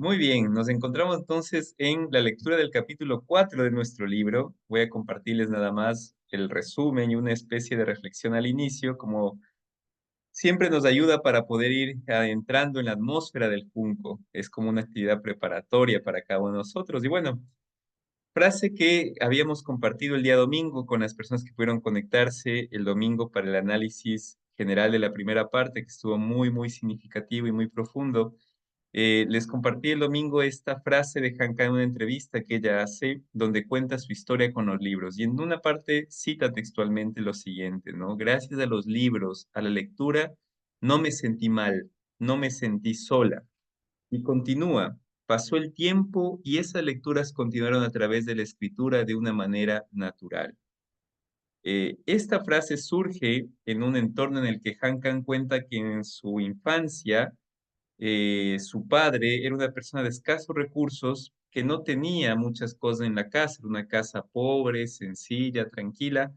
Muy bien, nos encontramos entonces en la lectura del capítulo 4 de nuestro libro. Voy a compartirles nada más el resumen y una especie de reflexión al inicio, como siempre nos ayuda para poder ir adentrando en la atmósfera del Junco. Es como una actividad preparatoria para cada uno de nosotros. Y bueno, frase que habíamos compartido el día domingo con las personas que pudieron conectarse el domingo para el análisis general de la primera parte, que estuvo muy, muy significativo y muy profundo. Les compartí el domingo esta frase de Hanka en una entrevista que ella hace, donde cuenta su historia con los libros. Y en una parte cita textualmente lo siguiente, ¿no? Gracias a los libros, a la lectura, no me sentí mal, no me sentí sola. Y continúa, pasó el tiempo y esas lecturas continuaron a través de la escritura de una manera natural. Esta frase surge en un entorno en el que Han Kang cuenta que en su infancia su padre era una persona de escasos recursos que no tenía muchas cosas en la casa, era una casa pobre, sencilla, tranquila,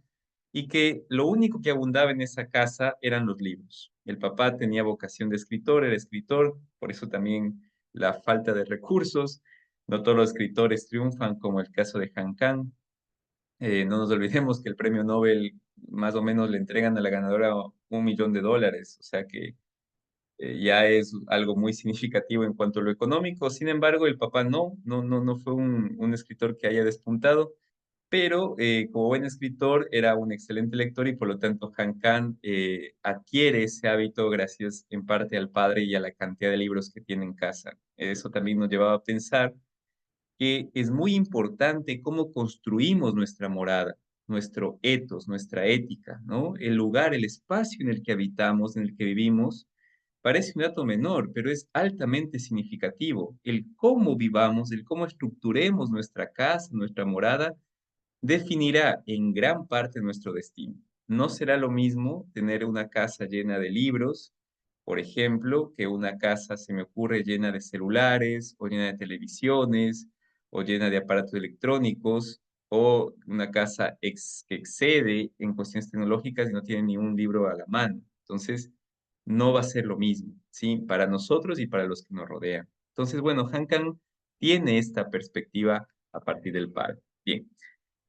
y que lo único que abundaba en esa casa eran los libros. El papá tenía vocación de escritor, era escritor, por eso también la falta de recursos. No todos los escritores triunfan, como el caso de Han Kang. No nos olvidemos que el premio Nobel más o menos le entregan a la ganadora $1 millón, o sea que ya es algo muy significativo en cuanto a lo económico. Sin embargo, el papá no fue un escritor que haya despuntado, pero como buen escritor era un excelente lector y por lo tanto Han Kang adquiere ese hábito gracias en parte al padre y a la cantidad de libros que tiene en casa. Eso también nos llevaba a pensar que es muy importante cómo construimos nuestra morada, nuestro etos, nuestra ética, ¿no? El lugar, el espacio en el que habitamos, en el que vivimos, parece un dato menor, pero es altamente significativo. El cómo vivamos, el cómo estructuremos nuestra casa, nuestra morada, definirá en gran parte nuestro destino. No será lo mismo tener una casa llena de libros, por ejemplo, que una casa, se me ocurre, llena de celulares o llena de televisiones o llena de aparatos electrónicos o una casa que excede en cuestiones tecnológicas y no tiene ni un libro a la mano. Entonces, no va a ser lo mismo, ¿sí? Para nosotros y para los que nos rodean. Entonces, bueno, Han Kang tiene esta perspectiva a partir del padre. Bien.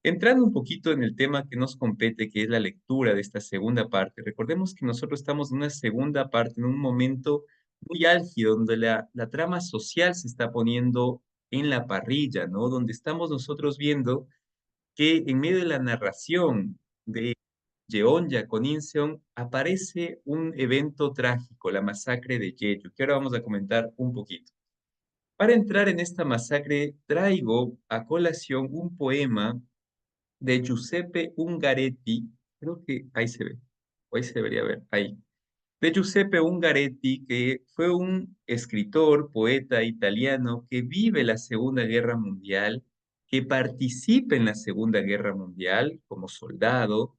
Entrando un poquito en el tema que nos compete, que es la lectura de esta segunda parte, recordemos que nosotros estamos en una segunda parte, en un momento muy álgido, donde la trama social se está poniendo en la parrilla, ¿no? Donde estamos nosotros viendo que en medio de la narración de Jeonja con Incheon aparece un evento trágico, la masacre de Jeju, que ahora vamos a comentar un poquito. Para entrar en esta masacre, traigo a colación un poema de Giuseppe Ungaretti, creo que ahí se ve, o ahí se debería ver, ahí, de Giuseppe Ungaretti, que fue un escritor, poeta italiano que vive la Segunda Guerra Mundial, que participa en la Segunda Guerra Mundial como soldado,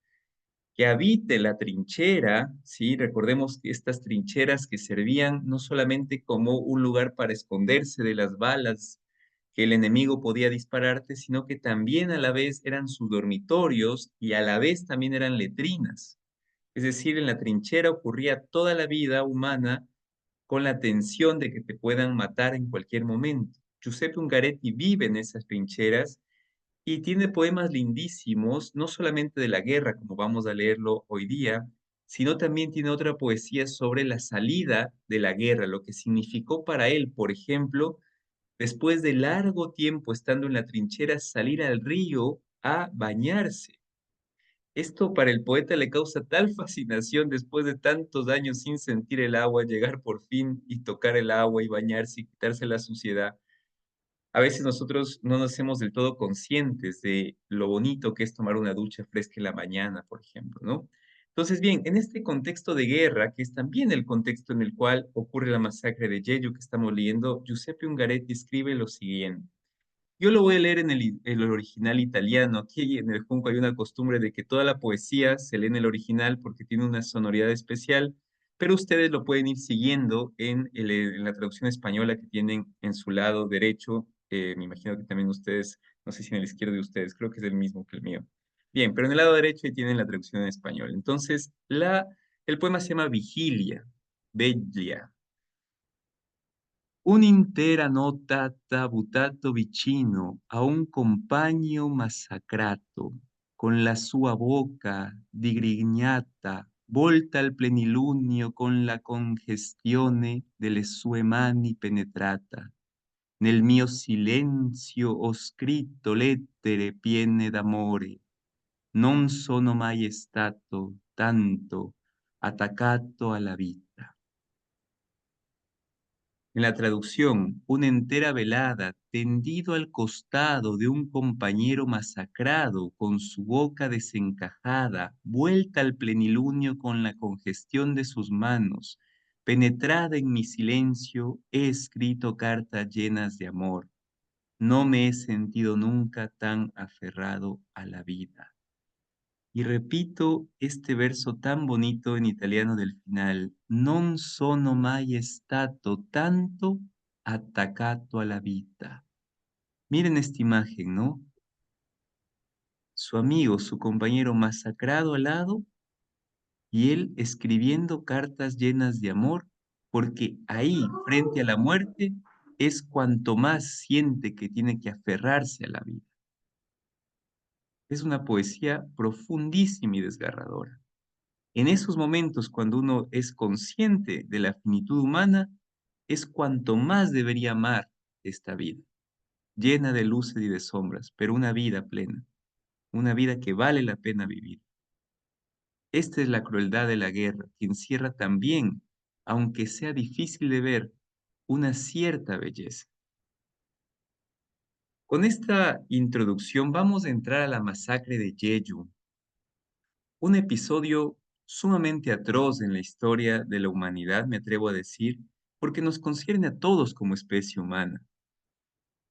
que habita en la trinchera, ¿sí? Recordemos que estas trincheras que servían no solamente como un lugar para esconderse de las balas que el enemigo podía dispararte, sino que también a la vez eran sus dormitorios y a la vez también eran letrinas. Es decir, en la trinchera ocurría toda la vida humana con la tensión de que te puedan matar en cualquier momento. Giuseppe Ungaretti vive en esas trincheras y tiene poemas lindísimos, no solamente de la guerra, como vamos a leerlo hoy día, sino también tiene otra poesía sobre la salida de la guerra, lo que significó para él, por ejemplo, después de largo tiempo estando en la trinchera, salir al río a bañarse. Esto para el poeta le causa tal fascinación después de tantos años sin sentir el agua, llegar por fin y tocar el agua y bañarse y quitarse la suciedad. A veces nosotros no nos hacemos del todo conscientes de lo bonito que es tomar una ducha fresca en la mañana, por ejemplo, ¿no? Entonces, bien, en este contexto de guerra, que es también el contexto en el cual ocurre la masacre de Jeju que estamos leyendo, Giuseppe Ungaretti escribe lo siguiente. Yo lo voy a leer en el original italiano. Aquí en el Junco hay una costumbre de que toda la poesía se lee en el original porque tiene una sonoridad especial, pero ustedes lo pueden ir siguiendo en la traducción española que tienen en su lado derecho. Me imagino que también ustedes, no sé si en el izquierdo de ustedes, creo que es el mismo que el mío. Bien, pero en el lado derecho ahí tienen la traducción en español. Entonces, el poema se llama Vigilia, Veglia. Un'intera nottata buttato vicino a un compagno massacrato, con la sua bocca digrignata, volta al plenilunio con la congestione delle sue mani penetrata. Nel mio silenzio ho scritto lettere piene d'amore. Non sono mai stato tanto attaccato alla vita. En la traducción, una entera velada, tendido al costado de un compañero masacrado, con su boca desencajada, vuelta al plenilunio con la congestión de sus manos, penetrada en mi silencio, he escrito cartas llenas de amor. No me he sentido nunca tan aferrado a la vida. Y repito este verso tan bonito en italiano del final, non sono mai stato tanto attaccato alla vita. Miren esta imagen, ¿no? Su amigo, su compañero masacrado al lado y él escribiendo cartas llenas de amor, porque ahí, frente a la muerte, es cuanto más siente que tiene que aferrarse a la vida. Es una poesía profundísima y desgarradora. En esos momentos, cuando uno es consciente de la finitud humana, es cuanto más debería amar esta vida, llena de luces y de sombras, pero una vida plena, una vida que vale la pena vivir. Esta es la crueldad de la guerra, que encierra también, aunque sea difícil de ver, una cierta belleza. Con esta introducción vamos a entrar a la masacre de Jeju, un episodio sumamente atroz en la historia de la humanidad, me atrevo a decir, porque nos concierne a todos como especie humana.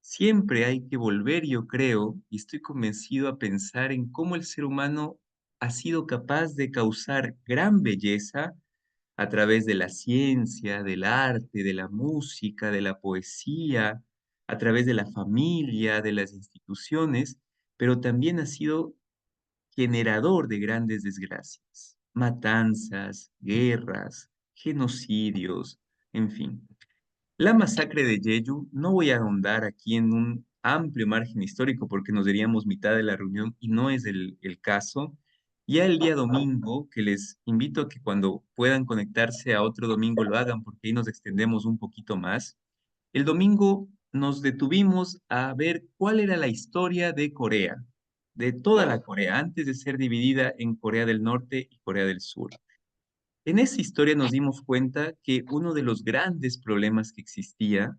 Siempre hay que volver, yo creo, y estoy convencido a pensar en cómo el ser humano ha sido capaz de causar gran belleza a través de la ciencia, del arte, de la música, de la poesía, a través de la familia, de las instituciones, pero también ha sido generador de grandes desgracias, matanzas, guerras, genocidios, en fin. La masacre de Jeju, no voy a ahondar aquí en un amplio margen histórico porque nos diríamos mitad de la reunión y no es el caso. Ya el día domingo, que les invito a que cuando puedan conectarse a otro domingo lo hagan porque ahí nos extendemos un poquito más. El domingo nos detuvimos a ver cuál era la historia de Corea, de toda la Corea, antes de ser dividida en Corea del Norte y Corea del Sur. En esa historia nos dimos cuenta que uno de los grandes problemas que existía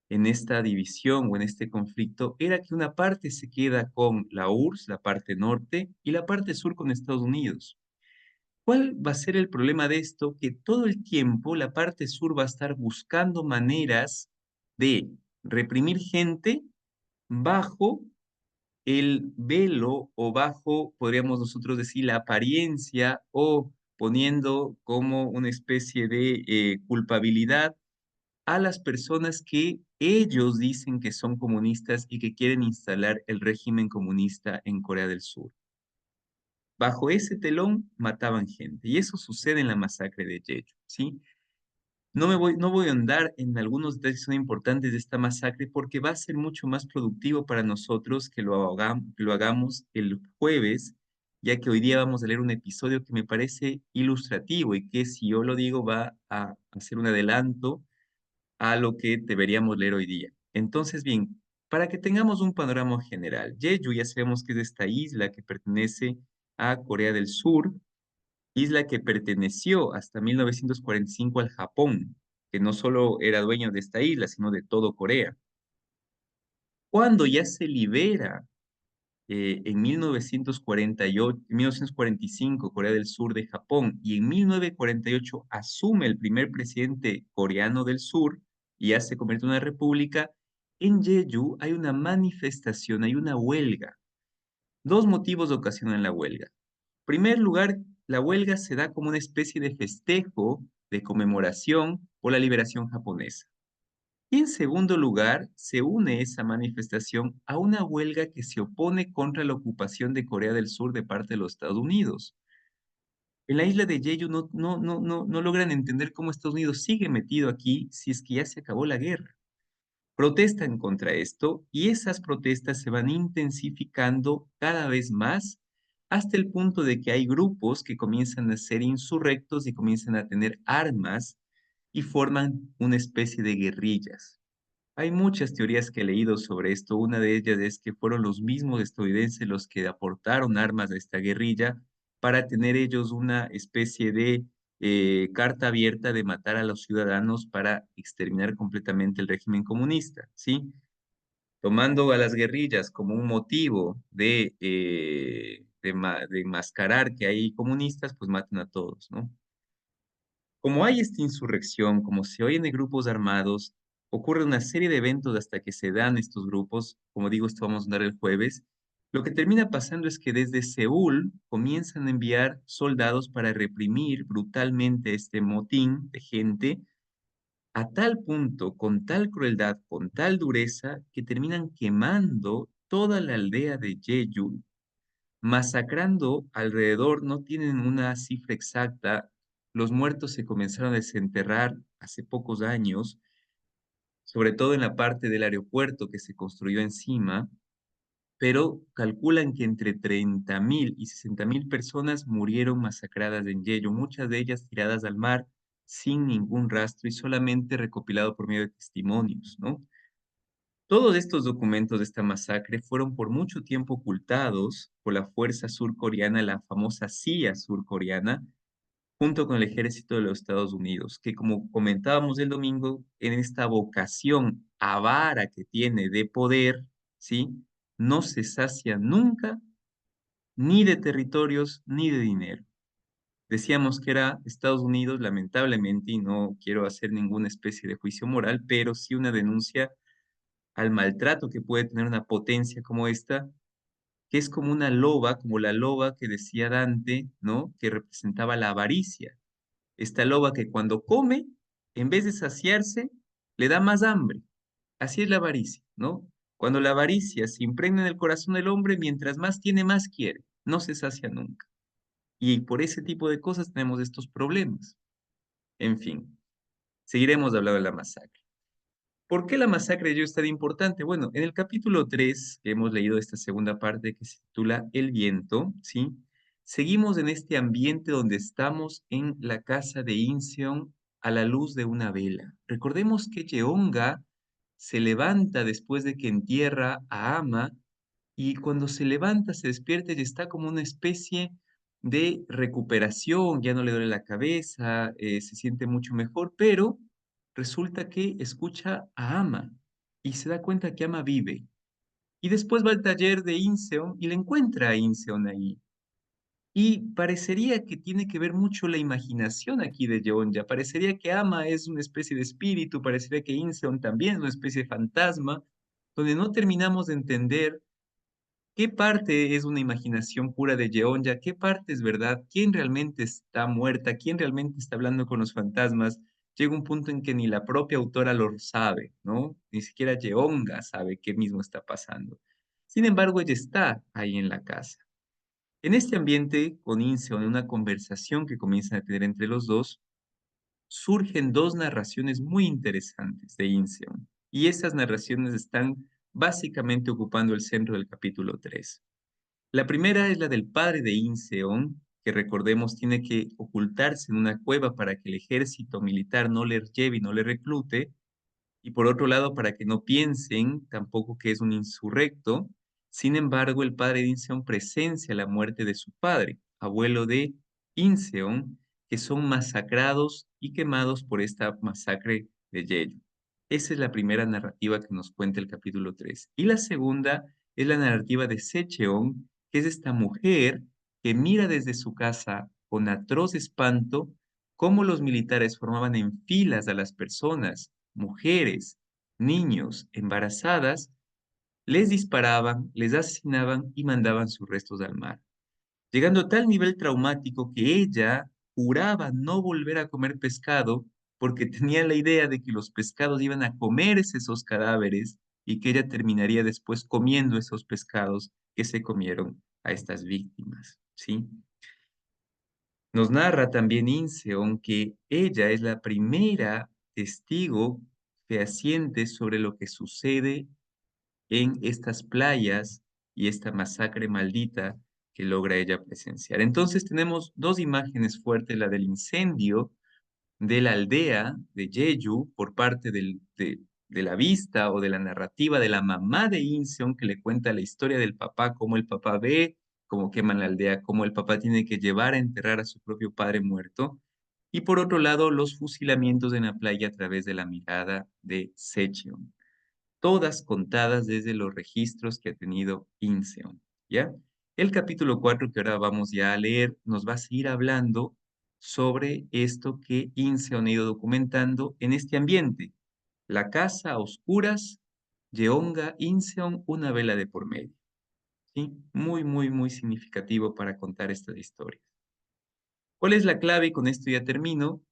en esta división o en este conflicto era que una parte se queda con la URSS, la parte norte, y la parte sur con Estados Unidos. ¿Cuál va a ser el problema de esto? Que todo el tiempo la parte sur va a estar buscando maneras de reprimir gente bajo el velo o bajo, podríamos nosotros decir, la apariencia o poniendo como una especie de culpabilidad a las personas que ellos dicen que son comunistas y que quieren instalar el régimen comunista en Corea del Sur. Bajo ese telón mataban gente y eso sucede en la masacre de Jeju, ¿sí? No voy a andar en algunos detalles que son importantes de esta masacre porque va a ser mucho más productivo para nosotros que lo hagamos el jueves, ya que hoy día vamos a leer un episodio que me parece ilustrativo y que si yo lo digo va a hacer un adelanto a lo que deberíamos leer hoy día. Entonces, bien, para que tengamos un panorama general, Jeju ya sabemos que es esta isla que pertenece a Corea del Sur, isla que perteneció hasta 1945 al Japón, que no solo era dueño de esta isla, sino de todo Corea. Cuando ya se libera en 1945 Corea del Sur de Japón y en 1948 asume el primer presidente coreano del sur y ya se convierte en una república, en Jeju hay una manifestación, hay una huelga. Dos motivos ocasionan la huelga. En primer lugar, la huelga se da como una especie de festejo, de conmemoración por la liberación japonesa. Y en segundo lugar, se une esa manifestación a una huelga que se opone contra la ocupación de Corea del Sur de parte de los Estados Unidos. En la isla de Jeju no logran entender cómo Estados Unidos sigue metido aquí si es que ya se acabó la guerra. Protestan contra esto y esas protestas se van intensificando cada vez más hasta el punto de que hay grupos que comienzan a ser insurrectos y comienzan a tener armas y forman una especie de guerrillas. Hay muchas teorías que he leído sobre esto. Una de ellas es que fueron los mismos estadounidenses los que aportaron armas a esta guerrilla para tener ellos una especie de carta abierta de matar a los ciudadanos para exterminar completamente el régimen comunista, ¿sí? Tomando a las guerrillas como un motivo de enmascarar que hay comunistas, pues matan a todos, ¿no? Como hay esta insurrección, como se oyen de grupos armados, ocurre una serie de eventos hasta que se dan estos grupos. Como digo, esto vamos a dar el jueves. Lo que termina pasando es que desde Seúl comienzan a enviar soldados para reprimir brutalmente este motín de gente a tal punto, con tal crueldad, con tal dureza, que terminan quemando toda la aldea de Jeju, masacrando alrededor, no tienen una cifra exacta, los muertos se comenzaron a desenterrar hace pocos años, sobre todo en la parte del aeropuerto que se construyó encima, pero calculan que entre 30.000 y 60.000 personas murieron masacradas en Jeju, muchas de ellas tiradas al mar sin ningún rastro y solamente recopilado por medio de testimonios, ¿no? Todos estos documentos de esta masacre fueron por mucho tiempo ocultados por la fuerza surcoreana, la famosa CIA surcoreana, junto con el ejército de los Estados Unidos, que como comentábamos el domingo, en esta vocación avara que tiene de poder, ¿sí? No se sacia nunca ni de territorios ni de dinero. Decíamos que era Estados Unidos, lamentablemente, y no quiero hacer ninguna especie de juicio moral, pero sí una denuncia al maltrato que puede tener una potencia como esta, que es como una loba, como la loba que decía Dante, ¿no? Que representaba la avaricia. Esta loba que cuando come, en vez de saciarse, le da más hambre. Así es la avaricia, ¿no? Cuando la avaricia se impregna en el corazón del hombre, mientras más tiene, más quiere. No se sacia nunca. Y por ese tipo de cosas tenemos estos problemas. En fin, seguiremos hablando de la masacre. ¿Por qué la masacre de Yo es tan importante? Bueno, en el capítulo 3 que hemos leído esta segunda parte que se titula El viento, ¿sí? Seguimos en este ambiente donde estamos en la casa de Inseon a la luz de una vela. Recordemos que Yeonga se levanta después de que entierra a Ama y cuando se levanta, se despierta y está como una especie de recuperación, ya no le duele la cabeza, se siente mucho mejor, pero resulta que escucha a Ama y se da cuenta que Ama vive. Y después va al taller de Inseon y le encuentra a Inseon ahí. Y parecería que tiene que ver mucho la imaginación aquí de Yeonja. Parecería que Ama es una especie de espíritu, parecería que Inseon también es una especie de fantasma, donde no terminamos de entender qué parte es una imaginación pura de Yeonja, qué parte es verdad, quién realmente está muerta, quién realmente está hablando con los fantasmas. Llega un punto en que ni la propia autora lo sabe, ¿no? Ni siquiera Yeonga sabe qué mismo está pasando. Sin embargo, ella está ahí en la casa. En este ambiente, con Inseon, en una conversación que comienzan a tener entre los dos, surgen dos narraciones muy interesantes de Inseon. Y esas narraciones están básicamente ocupando el centro del capítulo 3. La primera es la del padre de Inseon, que recordemos tiene que ocultarse en una cueva para que el ejército militar no le lleve y no le reclute, y por otro lado para que no piensen tampoco que es un insurrecto. Sin embargo, el padre de Inseon presencia la muerte de su padre, abuelo de Inseon, que son masacrados y quemados por esta masacre de Jeju. Esa es la primera narrativa que nos cuenta el capítulo 3. Y la segunda es la narrativa de Secheon, que es esta mujer que mira desde su casa con atroz espanto cómo los militares formaban en filas a las personas, mujeres, niños, embarazadas, les disparaban, les asesinaban y mandaban sus restos al mar, llegando a tal nivel traumático que ella juraba no volver a comer pescado porque tenía la idea de que los pescados iban a comerse esos cadáveres y que ella terminaría después comiendo esos pescados que se comieron a estas víctimas, ¿sí? Nos narra también Inseon que ella es la primera testigo fehaciente sobre lo que sucede en estas playas y esta masacre maldita que logra ella presenciar. Entonces tenemos dos imágenes fuertes, la del incendio de la aldea de Jeju por parte de la vista o de la narrativa de la mamá de Inseon que le cuenta la historia del papá, cómo el papá ve, cómo queman la aldea, cómo el papá tiene que llevar a enterrar a su propio padre muerto. Y por otro lado, los fusilamientos en la playa a través de la mirada de Secheon, todas contadas desde los registros que ha tenido Inseon, ¿ya? El capítulo 4 que ahora vamos ya a leer nos va a seguir hablando sobre esto que Inseon ha ido documentando en este ambiente. La casa a oscuras, Yeonga, Inseon, una vela de por medio, ¿sí? Muy, muy, muy significativo para contar esta historia. ¿Cuál es la clave? Y con esto ya termino.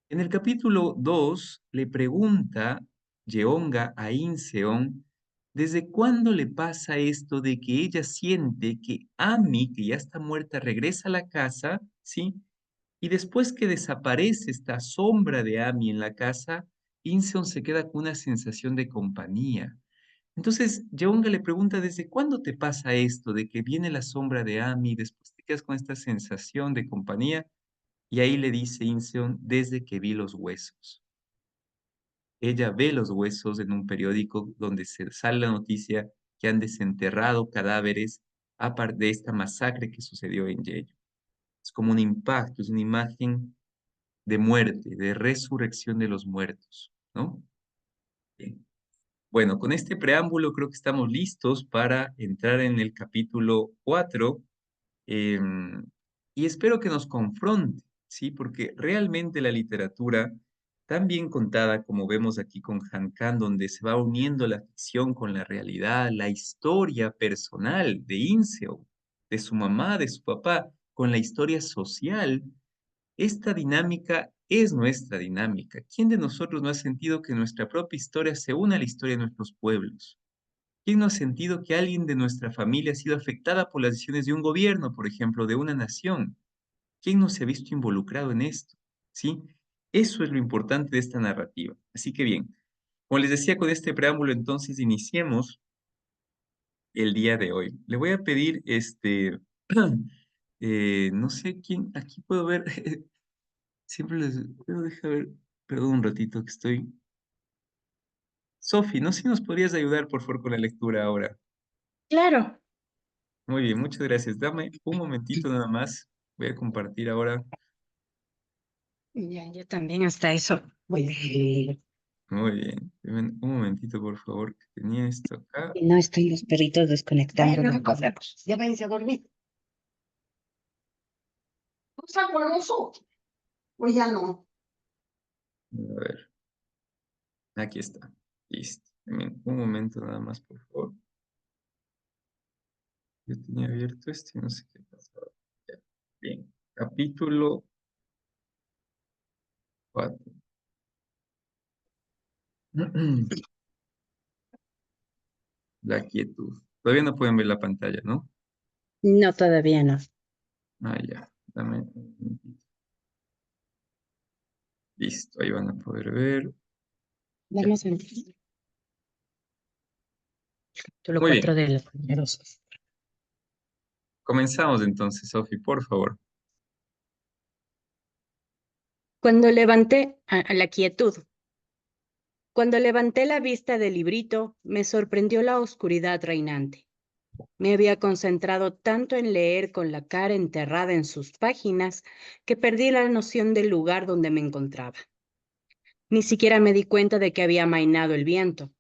En el capítulo 2 le pregunta Yeonga a Inseon desde cuándo le pasa esto de que ella siente que Ami, que ya está muerta, regresa a la casa, ¿sí? Y después que desaparece esta sombra de Ami en la casa, Inseon se queda con una sensación de compañía. Entonces, Yeonga le pregunta, ¿desde cuándo te pasa esto de que viene la sombra de Ami y después te quedas con esta sensación de compañía? Y ahí le dice Inseon, desde que vi los huesos. Ella ve los huesos en un periódico donde se sale la noticia que han desenterrado cadáveres a partir de esta masacre que sucedió en Jeju. Es como un impacto, es una imagen de muerte, de resurrección de los muertos, ¿no? Bien. Bueno, con este preámbulo creo que estamos listos para entrar en el capítulo 4. Em, y espero que nos confronte, ¿sí? Porque realmente la literatura, tan bien contada como vemos aquí con Han Kang, donde se va uniendo la ficción con la realidad, la historia personal de Inseo, de su mamá, de su papá, con la historia social, esta dinámica es nuestra dinámica. ¿Quién de nosotros no ha sentido que nuestra propia historia se une a la historia de nuestros pueblos? ¿Quién no ha sentido que alguien de nuestra familia ha sido afectada por las decisiones de un gobierno, por ejemplo, de una nación? ¿Quién no se ha visto involucrado en esto? ¿Sí? Eso es lo importante de esta narrativa. Así que bien, como les decía con este preámbulo, entonces iniciemos el día de hoy. Le voy a pedir, no sé quién, aquí puedo ver, siempre les, pero deja ver, perdón un ratito que estoy. Sofi, no sé si nos podrías ayudar, por favor, con la lectura ahora. Claro. Muy bien, muchas gracias. Dame un momentito nada más. Voy a compartir ahora. Ya, yo también hasta eso. Muy bien. Dame un momentito, por favor, que tenía esto acá. Y no estoy los perritos desconectando. Bueno, los perros. Ya váyanse a dormir. ¿No está eso? Pues ya no. A ver, aquí está. Listo. Dame un momento nada más, por favor. Yo tenía abierto esto y no sé qué pasó. Ya. Bien. Capítulo 4. La quietud. Todavía no pueden ver la pantalla, ¿no? No, todavía no. Ah, ya. Dame un momentito. Listo, ahí van a poder ver. Ya. Vamos al capítulo Muy 4 bien. de los poderosos. Comenzamos entonces, Sofi, por favor. Cuando levanté a la quietud. Cuando levanté la vista del librito, me sorprendió la oscuridad reinante. Me había concentrado tanto en leer con la cara enterrada en sus páginas que perdí la noción del lugar donde me encontraba. Ni siquiera me di cuenta de que había amainado el viento.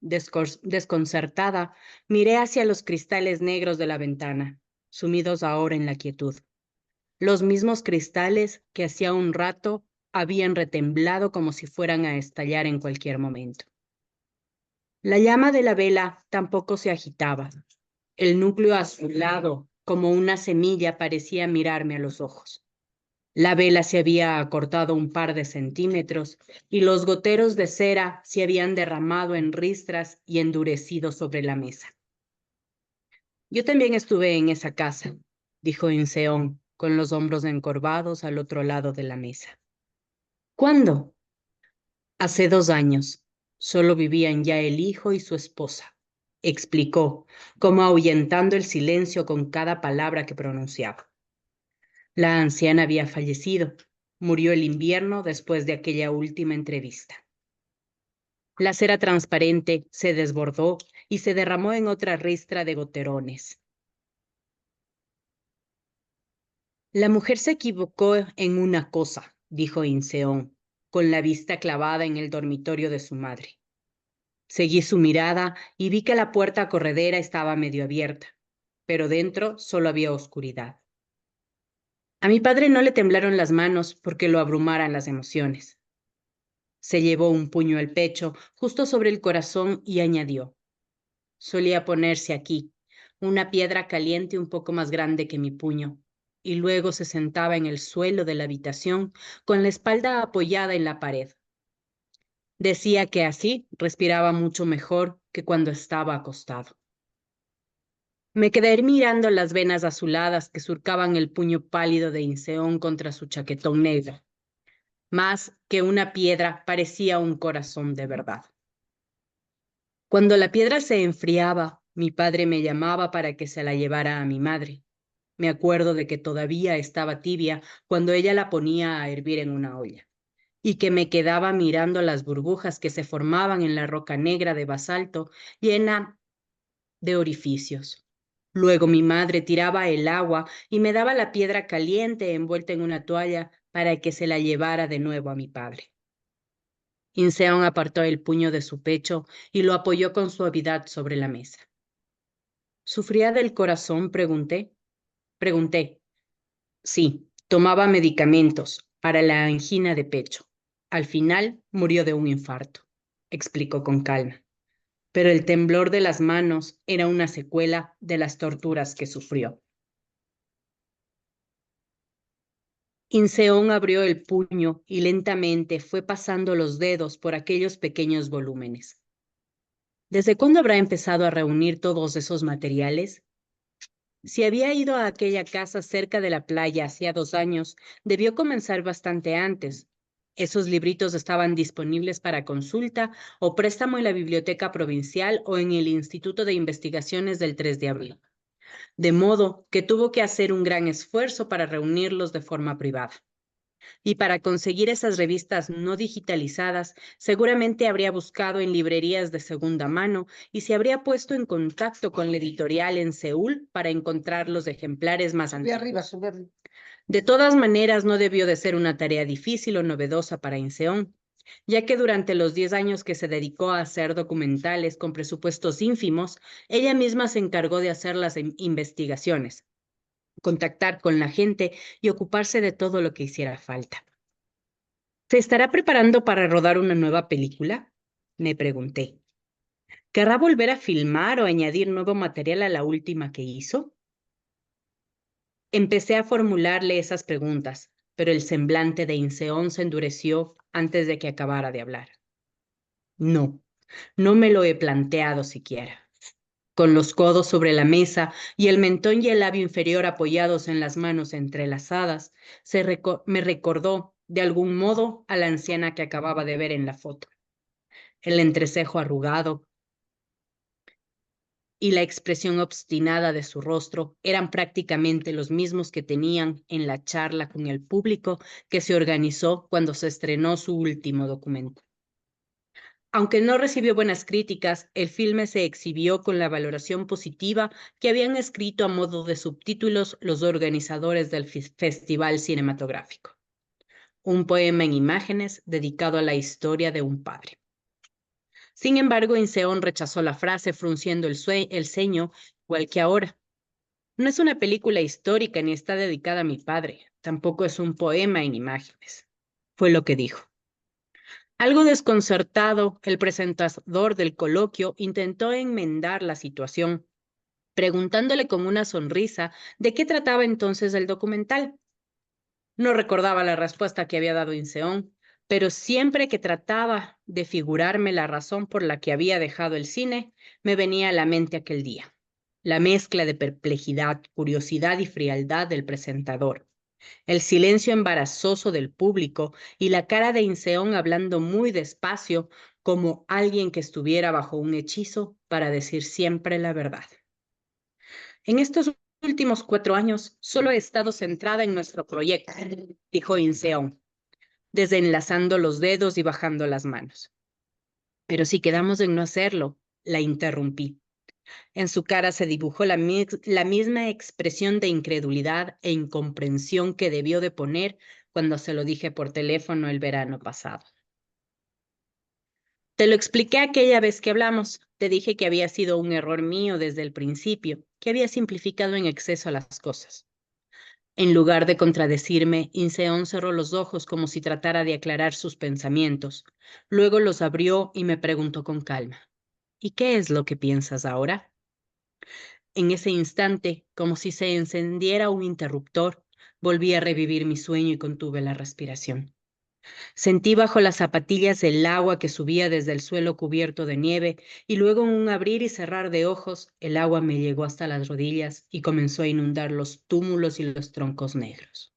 Desconcertada, miré hacia los cristales negros de la ventana, sumidos ahora en la quietud. Los mismos cristales que hacía un rato habían retemblado como si fueran a estallar en cualquier momento. La llama de la vela tampoco se agitaba. El núcleo azulado, como una semilla, parecía mirarme a los ojos. La vela se había acortado un par de centímetros y los goteros de cera se habían derramado en ristras y endurecido sobre la mesa. Yo también estuve en esa casa, dijo Inseón, con los hombros encorvados al otro lado de la mesa. ¿Cuándo? Hace 2 años. Solo vivían ya el hijo y su esposa, explicó, como ahuyentando el silencio con cada palabra que pronunciaba. La anciana había fallecido. Murió el invierno después de aquella última entrevista. La cera transparente se desbordó y se derramó en otra ristra de goterones. La mujer se equivocó en una cosa, dijo Inseón, con la vista clavada en el dormitorio de su madre. Seguí su mirada y vi que la puerta corredera estaba medio abierta, pero dentro solo había oscuridad. A mi padre no le temblaron las manos porque lo abrumaran las emociones. Se llevó un puño al pecho, justo sobre el corazón, y añadió: solía ponerse aquí, una piedra caliente un poco más grande que mi puño, y luego se sentaba en el suelo de la habitación con la espalda apoyada en la pared. Decía que así respiraba mucho mejor que cuando estaba acostado. Me quedé mirando las venas azuladas que surcaban el puño pálido de Inseón contra su chaquetón negro. Más que una piedra, parecía un corazón de verdad. Cuando la piedra se enfriaba, mi padre me llamaba para que se la llevara a mi madre. Me acuerdo de que todavía estaba tibia cuando ella la ponía a hervir en una olla, y que me quedaba mirando las burbujas que se formaban en la roca negra de basalto llena de orificios. Luego mi madre tiraba el agua y me daba la piedra caliente envuelta en una toalla para que se la llevara de nuevo a mi padre. Inseón apartó el puño de su pecho y lo apoyó con suavidad sobre la mesa. ¿Sufría del corazón? Pregunté. Sí, tomaba medicamentos para la angina de pecho. Al final murió de un infarto, explicó con calma. Pero el temblor de las manos era una secuela de las torturas que sufrió. Inseón abrió el puño y lentamente fue pasando los dedos por aquellos pequeños volúmenes. ¿Desde cuándo habrá empezado a reunir todos esos materiales? Si había ido a aquella casa cerca de la playa hacía 2 años, debió comenzar bastante antes. Esos libritos estaban disponibles para consulta o préstamo en la Biblioteca Provincial o en el Instituto de Investigaciones del 3 de abril. De modo que tuvo que hacer un gran esfuerzo para reunirlos de forma privada. Y para conseguir esas revistas no digitalizadas, seguramente habría buscado en librerías de segunda mano y se habría puesto en contacto con la editorial en Seúl para encontrar los ejemplares más antiguos. Sube arriba. De todas maneras, no debió de ser una tarea difícil o novedosa para Inseón, ya que durante los 10 años que se dedicó a hacer documentales con presupuestos ínfimos, ella misma se encargó de hacer las investigaciones, contactar con la gente y ocuparse de todo lo que hiciera falta. ¿Se estará preparando para rodar una nueva película? Me pregunté. ¿Querrá volver a filmar o añadir nuevo material a la última que hizo? Empecé a formularle esas preguntas, pero el semblante de Inseón se endureció antes de que acabara de hablar. No, no me lo he planteado siquiera. Con los codos sobre la mesa y el mentón y el labio inferior apoyados en las manos entrelazadas, me recordó, de algún modo, a la anciana que acababa de ver en la foto. El entrecejo arrugado y la expresión obstinada de su rostro eran prácticamente los mismos que tenían en la charla con el público que se organizó cuando se estrenó su último documento. Aunque no recibió buenas críticas, el filme se exhibió con la valoración positiva que habían escrito a modo de subtítulos los organizadores del festival cinematográfico. Un poema en imágenes dedicado a la historia de un padre. Sin embargo, Inseón rechazó la frase frunciendo el ceño, igual que ahora. No es una película histórica ni está dedicada a mi padre, tampoco es un poema en imágenes, fue lo que dijo. Algo desconcertado, el presentador del coloquio intentó enmendar la situación, preguntándole con una sonrisa de qué trataba entonces el documental. No recordaba la respuesta que había dado Inseón, pero siempre que trataba de figurarme la razón por la que había dejado el cine, me venía a la mente aquel día. La mezcla de perplejidad, curiosidad y frialdad del presentador, El silencio embarazoso del público y la cara de Inseón hablando muy despacio, como alguien que estuviera bajo un hechizo para decir siempre la verdad. En estos últimos 4 años solo he estado centrada en nuestro proyecto, dijo Inseón, desenlazando los dedos y bajando las manos. Pero si quedamos en no hacerlo, la interrumpí. En su cara se dibujó la misma expresión de incredulidad e incomprensión que debió de poner cuando se lo dije por teléfono el verano pasado. Te lo expliqué aquella vez que hablamos. Te dije que había sido un error mío desde el principio, que había simplificado en exceso las cosas. En lugar de contradecirme, Inseón cerró los ojos como si tratara de aclarar sus pensamientos. Luego los abrió y me preguntó con calma: ¿Y qué es lo que piensas ahora? En ese instante, como si se encendiera un interruptor, volví a revivir mi sueño y contuve la respiración. Sentí bajo las zapatillas el agua que subía desde el suelo cubierto de nieve y luego en un abrir y cerrar de ojos, el agua me llegó hasta las rodillas y comenzó a inundar los túmulos y los troncos negros.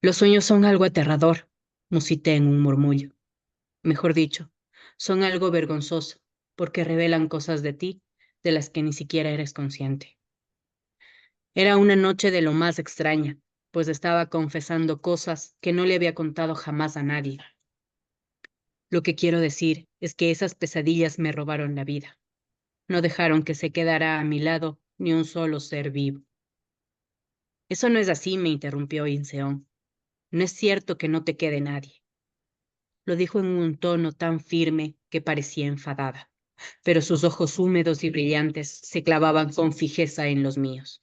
Los sueños son algo aterrador, musité en un murmullo. Mejor dicho, son algo vergonzoso, porque revelan cosas de ti de las que ni siquiera eres consciente. Era una noche de lo más extraña, pues estaba confesando cosas que no le había contado jamás a nadie. Lo que quiero decir es que esas pesadillas me robaron la vida. No dejaron que se quedara a mi lado ni un solo ser vivo. Eso no es así, me interrumpió Inseón. No es cierto que no te quede nadie. Lo dijo en un tono tan firme que parecía enfadada, pero sus ojos húmedos y brillantes se clavaban con fijeza en los míos.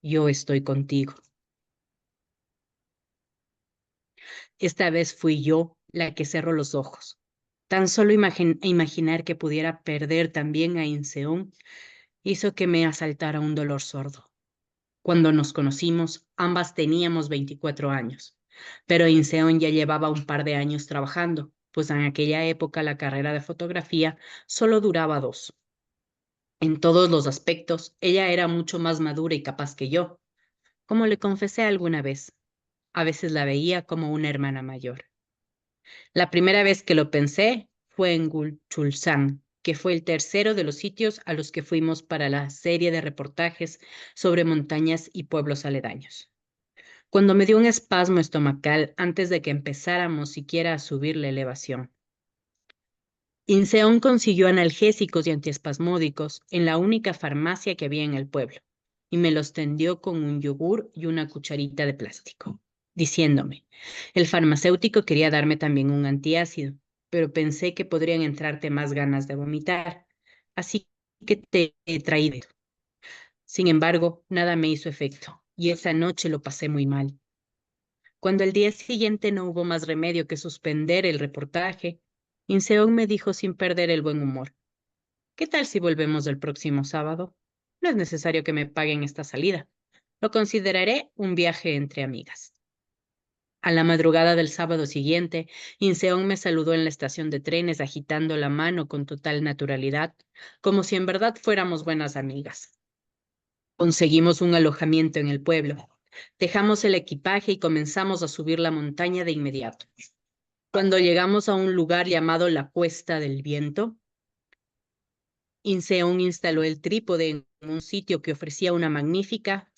Yo estoy contigo. Esta vez fui yo la que cerró los ojos. Tan solo imaginar que pudiera perder también a Inseón hizo que me asaltara un dolor sordo. Cuando nos conocimos, ambas teníamos 24 años, pero Inseón ya llevaba un par de años trabajando, pues en aquella época la carrera de fotografía solo duraba 2. En todos los aspectos, ella era mucho más madura y capaz que yo, como le confesé alguna vez. A veces la veía como una hermana mayor. La primera vez que lo pensé fue en Gulchulsan, que fue el tercero de los sitios a los que fuimos para la serie de reportajes sobre montañas y pueblos aledaños. Cuando me dio un espasmo estomacal antes de que empezáramos siquiera a subir la elevación. Inseón consiguió analgésicos y antiespasmódicos en la única farmacia que había en el pueblo y me los tendió con un yogur y una cucharita de plástico, diciéndome: el farmacéutico quería darme también un antiácido, pero pensé que podrían entrarte más ganas de vomitar, así que te he traído. Sin embargo, nada me hizo efecto y esa noche lo pasé muy mal. Cuando al día siguiente no hubo más remedio que suspender el reportaje, Inseón me dijo sin perder el buen humor: ¿qué tal si volvemos el próximo sábado? No es necesario que me paguen esta salida. Lo consideraré un viaje entre amigas. A la madrugada del sábado siguiente, Inseón me saludó en la estación de trenes agitando la mano con total naturalidad, como si en verdad fuéramos buenas amigas. Conseguimos un alojamiento en el pueblo. Dejamos el equipaje y comenzamos a subir la montaña de inmediato. Cuando llegamos a un lugar llamado la Cuesta del Viento, Inseón instaló el trípode en un sitio que ofrecía una magnífica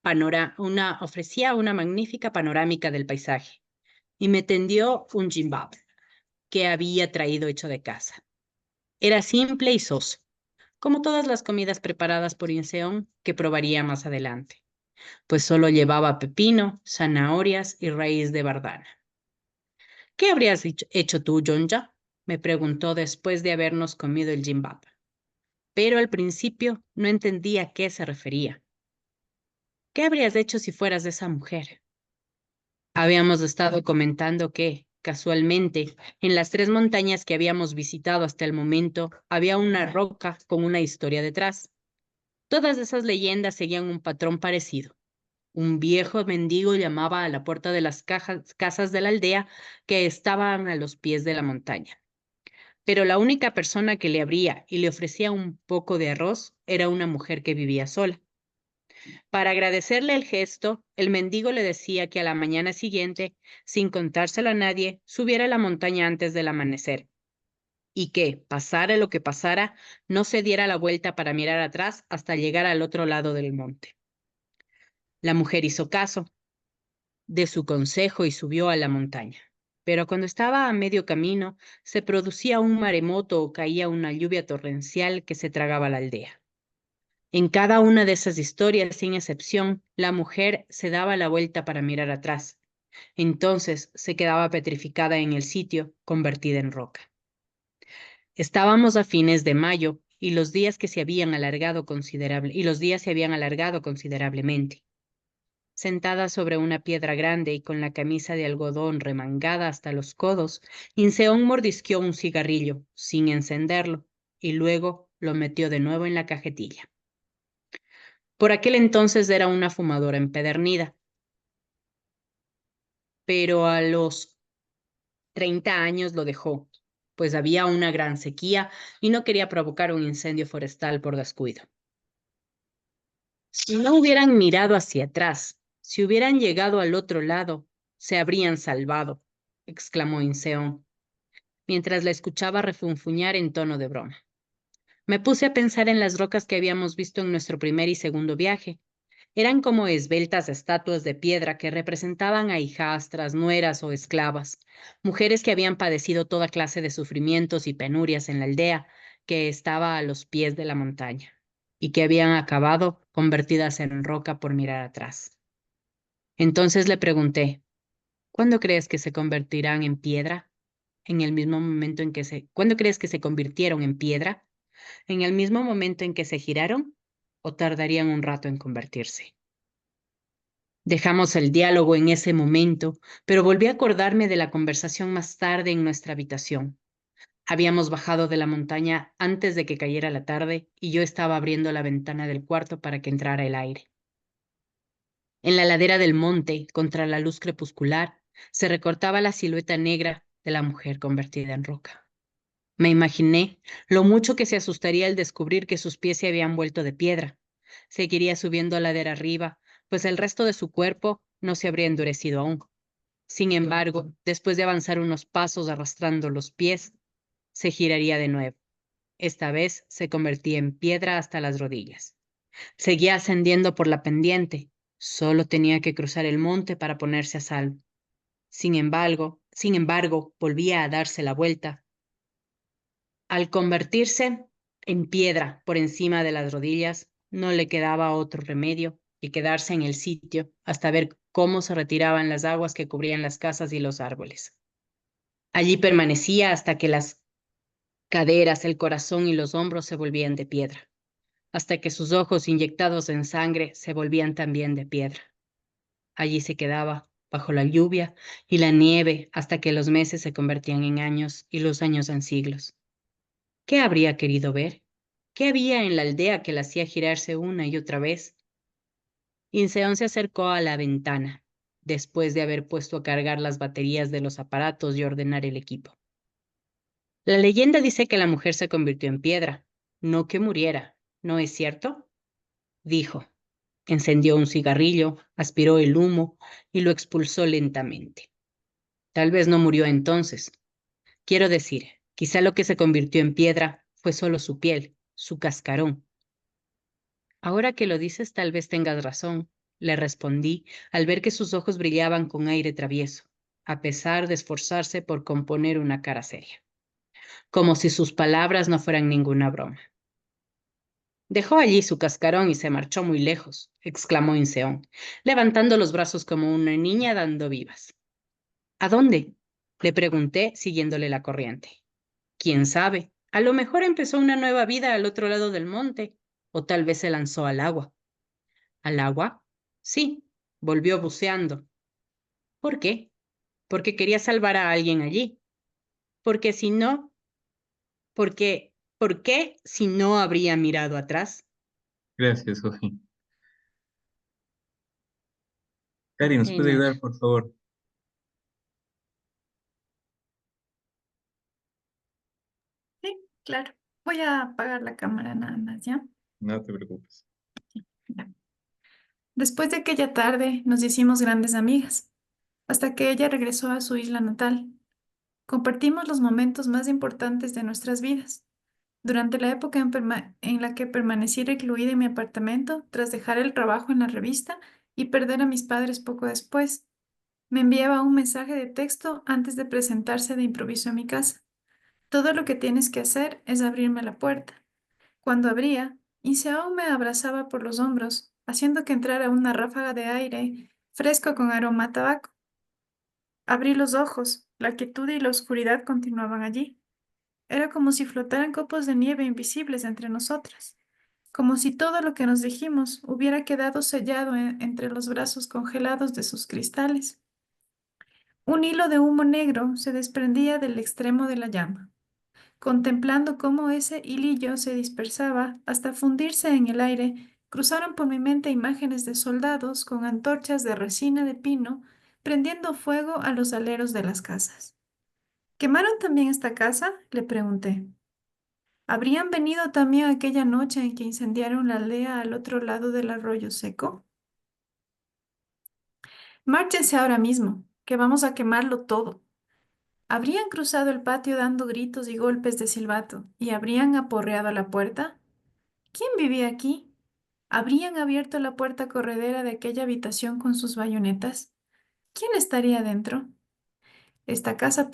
panorámica del paisaje y me tendió un gimbap que había traído hecho de casa. Era simple y soso, como todas las comidas preparadas por Inseón que probaría más adelante, pues solo llevaba pepino, zanahorias y raíz de bardana. ¿Qué habrías hecho tú, Jonja? Me preguntó después de habernos comido el gimbap, pero al principio no entendía a qué se refería. ¿Qué habrías hecho si fueras de esa mujer? Habíamos estado comentando que, casualmente, en las 3 montañas que habíamos visitado hasta el momento, había una roca con una historia detrás. Todas esas leyendas seguían un patrón parecido. Un viejo mendigo llamaba a la puerta de las casas de la aldea que estaban a los pies de la montaña. Pero la única persona que le abría y le ofrecía un poco de arroz era una mujer que vivía sola. Para agradecerle el gesto, el mendigo le decía que a la mañana siguiente, sin contárselo a nadie, subiera a la montaña antes del amanecer y que, pasara lo que pasara, no se diera la vuelta para mirar atrás hasta llegar al otro lado del monte. La mujer hizo caso de su consejo y subió a la montaña. Pero cuando estaba a medio camino, se producía un maremoto o caía una lluvia torrencial que se tragaba la aldea. En cada una de esas historias, sin excepción, la mujer se daba la vuelta para mirar atrás. Entonces se quedaba petrificada en el sitio, convertida en roca. Estábamos a fines de mayo y los días se habían alargado considerablemente. Sentada sobre una piedra grande y con la camisa de algodón remangada hasta los codos, Inseón mordisqueó un cigarrillo, sin encenderlo, y luego lo metió de nuevo en la cajetilla. Por aquel entonces era una fumadora empedernida, pero a los 30 años lo dejó, pues había una gran sequía y no quería provocar un incendio forestal por descuido. Si no hubieran mirado hacia atrás, si hubieran llegado al otro lado, se habrían salvado, exclamó Inseón, mientras la escuchaba refunfuñar en tono de broma. Me puse a pensar en las rocas que habíamos visto en nuestro primer y segundo viaje. Eran como esbeltas estatuas de piedra que representaban a hijastras, nueras o esclavas, mujeres que habían padecido toda clase de sufrimientos y penurias en la aldea que estaba a los pies de la montaña y que habían acabado convertidas en roca por mirar atrás. Entonces le pregunté, ¿cuándo crees que se convertirán en piedra? En el mismo momento en que ¿Cuándo crees que se convirtieron en piedra? ¿En el mismo momento en que se giraron? ¿O tardarían un rato en convertirse? Dejamos el diálogo en ese momento, pero volví a acordarme de la conversación más tarde en nuestra habitación. Habíamos bajado de la montaña antes de que cayera la tarde y yo estaba abriendo la ventana del cuarto para que entrara el aire. En la ladera del monte, contra la luz crepuscular, se recortaba la silueta negra de la mujer convertida en roca. Me imaginé lo mucho que se asustaría al descubrir que sus pies se habían vuelto de piedra. Seguiría subiendo ladera arriba, pues el resto de su cuerpo no se habría endurecido aún. Sin embargo, después de avanzar unos pasos arrastrando los pies, se giraría de nuevo. Esta vez se convertía en piedra hasta las rodillas. Seguía ascendiendo por la pendiente. Solo tenía que cruzar el monte para ponerse a salvo. Sin embargo, volvía a darse la vuelta. Al convertirse en piedra por encima de las rodillas, no le quedaba otro remedio que quedarse en el sitio hasta ver cómo se retiraban las aguas que cubrían las casas y los árboles. Allí permanecía hasta que las caderas, el corazón y los hombros se volvían de piedra, hasta que sus ojos inyectados en sangre se volvían también de piedra. Allí se quedaba, bajo la lluvia y la nieve, hasta que los meses se convertían en años y los años en siglos. ¿Qué habría querido ver? ¿Qué había en la aldea que la hacía girarse una y otra vez? Inseón se acercó a la ventana, después de haber puesto a cargar las baterías de los aparatos y ordenar el equipo. La leyenda dice que la mujer se convirtió en piedra, no que muriera, ¿no es cierto? Dijo. Encendió un cigarrillo, aspiró el humo y lo expulsó lentamente. Tal vez no murió entonces. Quiero decir, quizá lo que se convirtió en piedra fue solo su piel, su cascarón. Ahora que lo dices, tal vez tengas razón, le respondí al ver que sus ojos brillaban con aire travieso, a pesar de esforzarse por componer una cara seria, como si sus palabras no fueran ninguna broma. Dejó allí su cascarón y se marchó muy lejos, exclamó Inseón, levantando los brazos como una niña dando vivas. ¿A dónde? Le pregunté, siguiéndole la corriente. ¿Quién sabe? A lo mejor empezó una nueva vida al otro lado del monte, o tal vez se lanzó al agua. ¿Al agua? Sí, volvió buceando. ¿Por qué? Porque quería salvar a alguien allí. Porque si no, ¿por qué si no habría mirado atrás? Gracias, Sofi. Cari, ¿nos De puede nada. ayudar, por favor? Sí, claro. Voy a apagar la cámara nada más, ¿ya? No te preocupes. Ya. Después de aquella tarde nos hicimos grandes amigas, hasta que ella regresó a su isla natal. Compartimos los momentos más importantes de nuestras vidas. Durante la época en la que permanecí recluida en mi apartamento, tras dejar el trabajo en la revista y perder a mis padres poco después, me enviaba un mensaje de texto antes de presentarse de improviso en mi casa. Todo lo que tienes que hacer es abrirme la puerta. Cuando abría, Inseón me abrazaba por los hombros, haciendo que entrara una ráfaga de aire fresco con aroma a tabaco. Abrí los ojos, la quietud y la oscuridad continuaban allí. Era como si flotaran copos de nieve invisibles entre nosotras, como si todo lo que nos dijimos hubiera quedado sellado entre los brazos congelados de sus cristales. Un hilo de humo negro se desprendía del extremo de la llama. Contemplando cómo ese hilillo se dispersaba hasta fundirse en el aire, cruzaron por mi mente imágenes de soldados con antorchas de resina de pino prendiendo fuego a los aleros de las casas. ¿Quemaron también esta casa?, le pregunté. ¿Habrían venido también aquella noche en que incendiaron la aldea al otro lado del arroyo seco? Márchense ahora mismo, que vamos a quemarlo todo. ¿Habrían cruzado el patio dando gritos y golpes de silbato y habrían aporreado la puerta? ¿Quién vivía aquí? ¿Habrían abierto la puerta corredera de aquella habitación con sus bayonetas? ¿Quién estaría dentro? Esta casa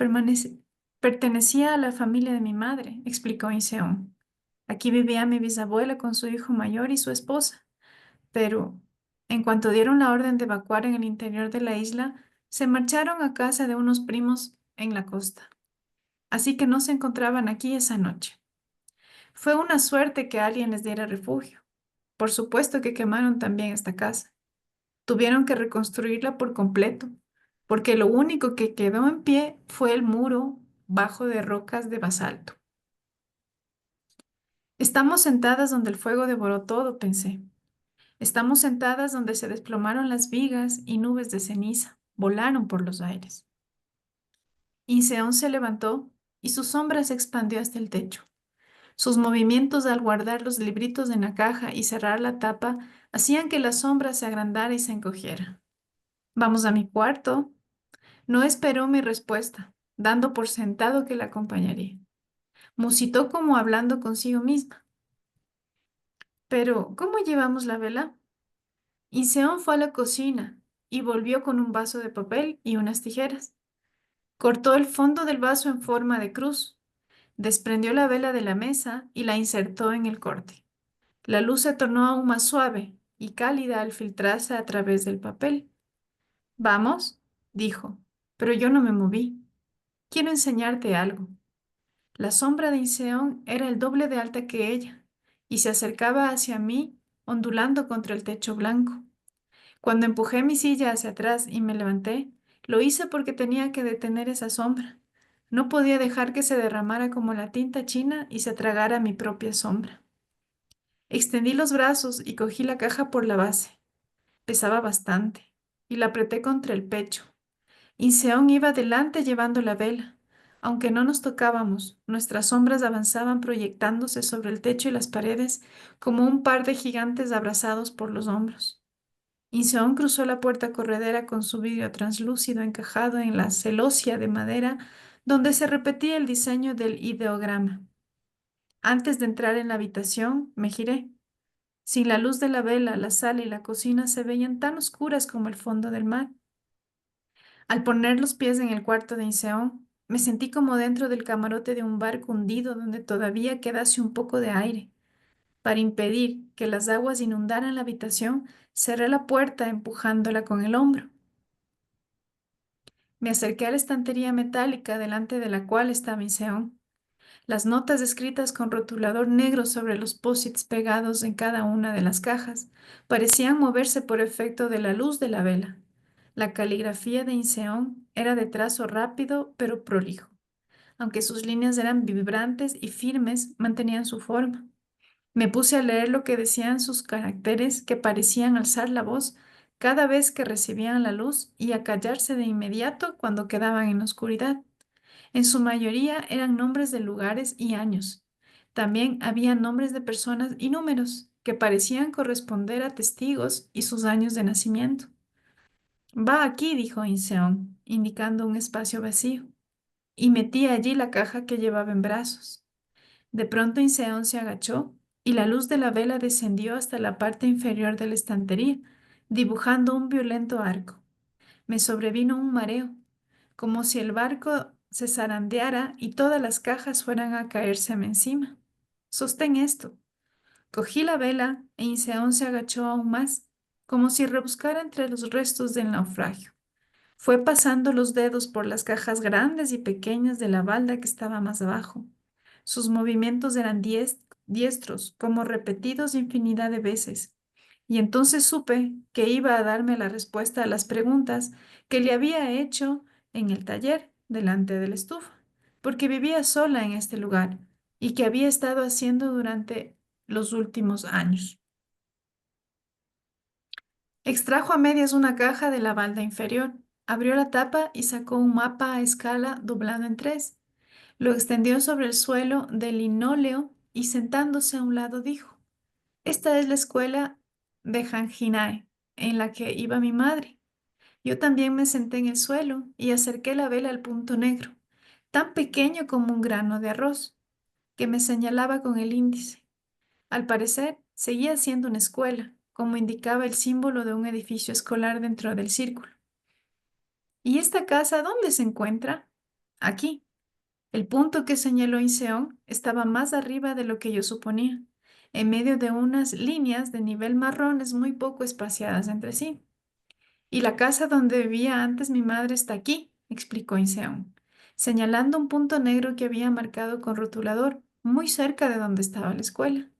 pertenecía a la familia de mi madre, explicó Inseón. Aquí vivía mi bisabuela con su hijo mayor y su esposa, pero en cuanto dieron la orden de evacuar en el interior de la isla, se marcharon a casa de unos primos en la costa. Así que no se encontraban aquí esa noche. Fue una suerte que alguien les diera refugio. Por supuesto que quemaron también esta casa. Tuvieron que reconstruirla por completo, porque lo único que quedó en pie fue el muro bajo de rocas de basalto. Estamos sentadas donde el fuego devoró todo, pensé. Estamos sentadas donde se desplomaron las vigas y nubes de ceniza volaron por los aires. Inseón se levantó y su sombra se expandió hasta el techo. Sus movimientos al guardar los libritos en la caja y cerrar la tapa hacían que la sombra se agrandara y se encogiera. Vamos a mi cuarto. No esperó mi respuesta, dando por sentado que la acompañaría. Musitó como hablando consigo misma. Pero, ¿cómo llevamos la vela? Inseón fue a la cocina y volvió con un vaso de papel y unas tijeras. Cortó el fondo del vaso en forma de cruz, desprendió la vela de la mesa y la insertó en el corte. La luz se tornó aún más suave y cálida al filtrarse a través del papel. Vamos, dijo, pero yo no me moví. Quiero enseñarte algo. La sombra de Inseón era el doble de alta que ella y se acercaba hacia mí, ondulando contra el techo blanco. Cuando empujé mi silla hacia atrás y me levanté, lo hice porque tenía que detener esa sombra. No podía dejar que se derramara como la tinta china y se tragara mi propia sombra. Extendí los brazos y cogí la caja por la base. Pesaba bastante y la apreté contra el pecho. Inseón iba delante llevando la vela. Aunque no nos tocábamos, nuestras sombras avanzaban proyectándose sobre el techo y las paredes como un par de gigantes abrazados por los hombros. Inseón cruzó la puerta corredera con su vidrio translúcido encajado en la celosía de madera donde se repetía el diseño del ideograma. Antes de entrar en la habitación, me giré. Sin la luz de la vela, la sala y la cocina se veían tan oscuras como el fondo del mar. Al poner los pies en el cuarto de Inseón, me sentí como dentro del camarote de un barco hundido donde todavía quedase un poco de aire. Para impedir que las aguas inundaran la habitación, cerré la puerta empujándola con el hombro. Me acerqué a la estantería metálica delante de la cual estaba Inseón. Las notas escritas con rotulador negro sobre los posits pegados en cada una de las cajas parecían moverse por efecto de la luz de la vela. La caligrafía de Inseón era de trazo rápido pero prolijo. Aunque sus líneas eran vibrantes y firmes, mantenían su forma. Me puse a leer lo que decían sus caracteres que parecían alzar la voz cada vez que recibían la luz y a callarse de inmediato cuando quedaban en la oscuridad. En su mayoría eran nombres de lugares y años. También había nombres de personas y números. que parecían corresponder a testigos y sus años de nacimiento. Va aquí, dijo Inseón, indicando un espacio vacío, y metí allí la caja que llevaba en brazos. De pronto Inseón se agachó y la luz de la vela descendió hasta la parte inferior de la estantería, dibujando un violento arco. Me sobrevino un mareo, como si el barco se zarandeara y todas las cajas fueran a caérseme encima. Sostén esto. Cogí la vela e Inseón se agachó aún más, como si rebuscara entre los restos del naufragio. Fue pasando los dedos por las cajas grandes y pequeñas de la balda que estaba más abajo. Sus movimientos eran diestros, como repetidos infinidad de veces. Y entonces supe que iba a darme la respuesta a las preguntas que le había hecho en el taller delante de la estufa, porque vivía sola en este lugar y que había estado haciendo durante los últimos años. Extrajo a medias una caja de la balda inferior, abrió la tapa y sacó un mapa a escala doblado en tres. Lo extendió sobre el suelo de linóleo y sentándose a un lado dijo: Esta es la escuela de Hanjinae, en la que iba mi madre. Yo también me senté en el suelo y acerqué la vela al punto negro, tan pequeño como un grano de arroz, que me señalaba con el índice. Al parecer, seguía siendo una escuela, como indicaba el símbolo de un edificio escolar dentro del círculo. ¿Y esta casa dónde se encuentra? Aquí. El punto que señaló Inseón estaba más arriba de lo que yo suponía, en medio de unas líneas de nivel marrones muy poco espaciadas entre sí. Y la casa donde vivía antes mi madre está aquí, explicó Inseón, señalando un punto negro que había marcado con rotulador, muy cerca de donde estaba la escuela.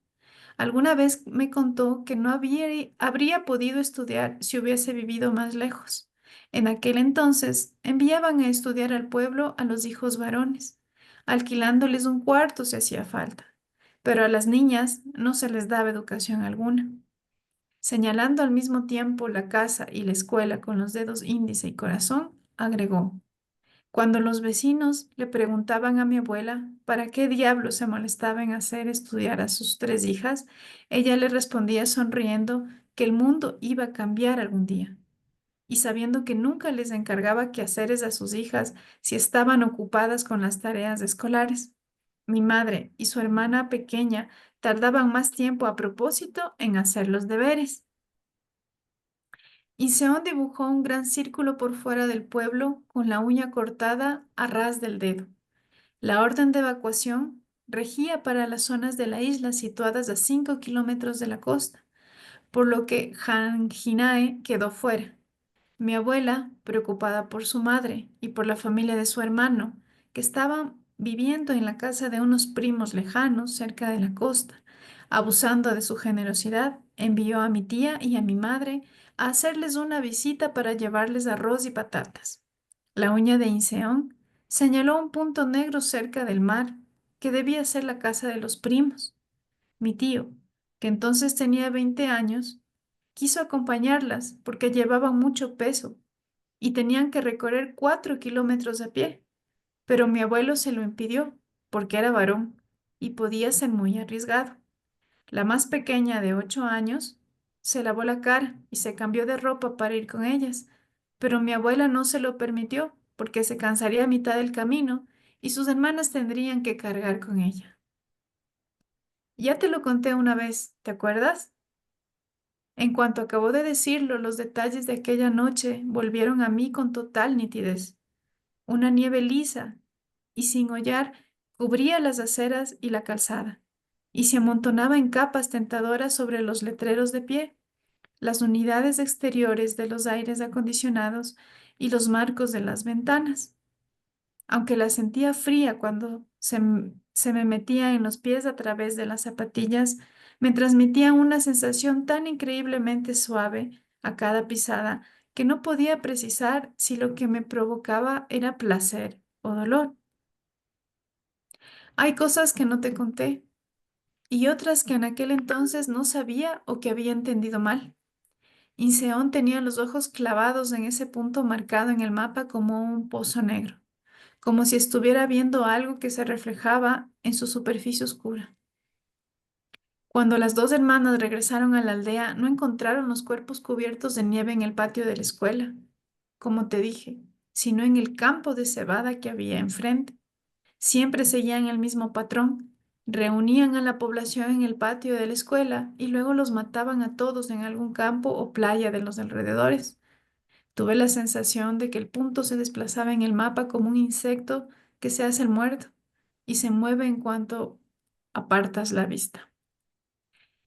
Alguna vez me contó que no habría podido estudiar si hubiese vivido más lejos. En aquel entonces enviaban a estudiar al pueblo a los hijos varones, alquilándoles un cuarto si hacía falta, pero a las niñas no se les daba educación alguna. Señalando al mismo tiempo la casa y la escuela con los dedos índice y corazón, agregó: Cuando los vecinos le preguntaban a mi abuela para qué diablos se molestaba en hacer estudiar a sus tres hijas, ella le respondía sonriendo que el mundo iba a cambiar algún día, y sabiendo que nunca les encargaba quehaceres a sus hijas si estaban ocupadas con las tareas escolares. Mi madre y su hermana pequeña tardaban más tiempo a propósito en hacer los deberes. Y Seón dibujó un gran círculo por fuera del pueblo con la uña cortada a ras del dedo. La orden de evacuación regía para las zonas de la isla situadas a 5 kilómetros de la costa, por lo que Hanjinae quedó fuera. Mi abuela, preocupada por su madre y por la familia de su hermano, que estaban viviendo en la casa de unos primos lejanos cerca de la costa, abusando de su generosidad, envió a mi tía y a mi madre a hacerles una visita para llevarles arroz y patatas. La uña de Inseón señaló un punto negro cerca del mar, que debía ser la casa de los primos. Mi tío, que entonces tenía 20 años, quiso acompañarlas porque llevaban mucho peso y tenían que recorrer 4 kilómetros a pie, pero mi abuelo se lo impidió porque era varón y podía ser muy arriesgado. La más pequeña, de 8 años, se lavó la cara y se cambió de ropa para ir con ellas, pero mi abuela no se lo permitió porque se cansaría a mitad del camino y sus hermanas tendrían que cargar con ella. Ya te lo conté una vez, ¿te acuerdas? En cuanto acabó de decirlo, los detalles de aquella noche volvieron a mí con total nitidez. Una nieve lisa y sin hollar cubría las aceras y la calzada, y se amontonaba en capas tentadoras sobre los letreros de pie, las unidades exteriores de los aires acondicionados y los marcos de las ventanas. Aunque la sentía fría cuando se me metía en los pies a través de las zapatillas, me transmitía una sensación tan increíblemente suave a cada pisada que no podía precisar si lo que me provocaba era placer o dolor. Hay cosas que no te conté y otras que en aquel entonces no sabía o que había entendido mal. Inseón tenía los ojos clavados en ese punto marcado en el mapa como un pozo negro, como si estuviera viendo algo que se reflejaba en su superficie oscura. Cuando las dos hermanas regresaron a la aldea, no encontraron los cuerpos cubiertos de nieve en el patio de la escuela, como te dije, sino en el campo de cebada que había enfrente. Siempre seguían el mismo patrón. Reunían a la población en el patio de la escuela y luego los mataban a todos en algún campo o playa de los alrededores. Tuve la sensación de que el punto se desplazaba en el mapa como un insecto que se hace el muerto y se mueve en cuanto apartas la vista.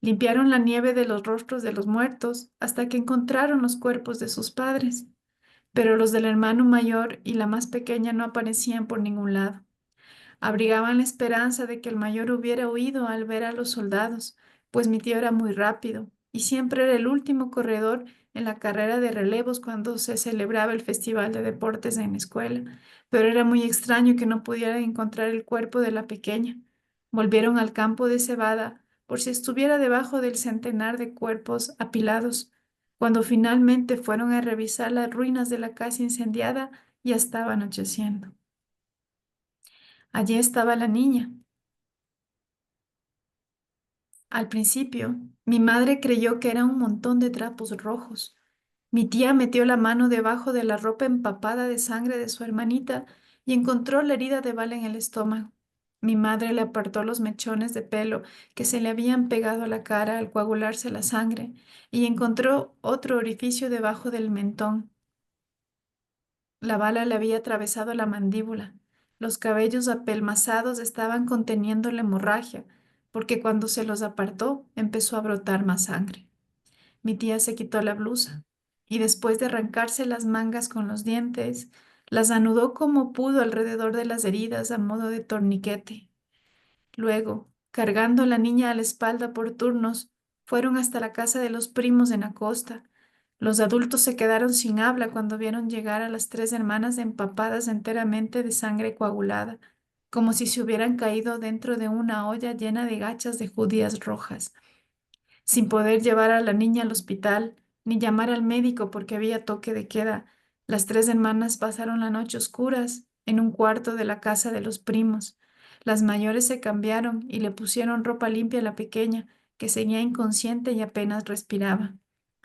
Limpiaron la nieve de los rostros de los muertos hasta que encontraron los cuerpos de sus padres, pero los del hermano mayor y la más pequeña no aparecían por ningún lado. Abrigaban la esperanza de que el mayor hubiera huido al ver a los soldados, pues mi tío era muy rápido y siempre era el último corredor en la carrera de relevos cuando se celebraba el festival de deportes en la escuela. Pero era muy extraño que no pudieran encontrar el cuerpo de la pequeña. Volvieron al campo de cebada por si estuviera debajo del centenar de cuerpos apilados. Cuando finalmente fueron a revisar las ruinas de la casa incendiada, ya estaba anocheciendo. Allí estaba la niña. Al principio, mi madre creyó que era un montón de trapos rojos. Mi tía metió la mano debajo de la ropa empapada de sangre de su hermanita y encontró la herida de bala en el estómago. Mi madre le apartó los mechones de pelo que se le habían pegado a la cara al coagularse la sangre y encontró otro orificio debajo del mentón. La bala le había atravesado la mandíbula. Los cabellos apelmazados estaban conteniendo la hemorragia, porque cuando se los apartó empezó a brotar más sangre. Mi tía se quitó la blusa y después de arrancarse las mangas con los dientes, las anudó como pudo alrededor de las heridas a modo de torniquete. Luego, cargando a la niña a la espalda por turnos, fueron hasta la casa de los primos en la costa. Los adultos se quedaron sin habla cuando vieron llegar a las tres hermanas empapadas enteramente de sangre coagulada, como si se hubieran caído dentro de una olla llena de gachas de judías rojas. Sin poder llevar a la niña al hospital, ni llamar al médico porque había toque de queda, las tres hermanas pasaron la noche oscuras en un cuarto de la casa de los primos. Las mayores se cambiaron y le pusieron ropa limpia a la pequeña, que seguía inconsciente y apenas respiraba.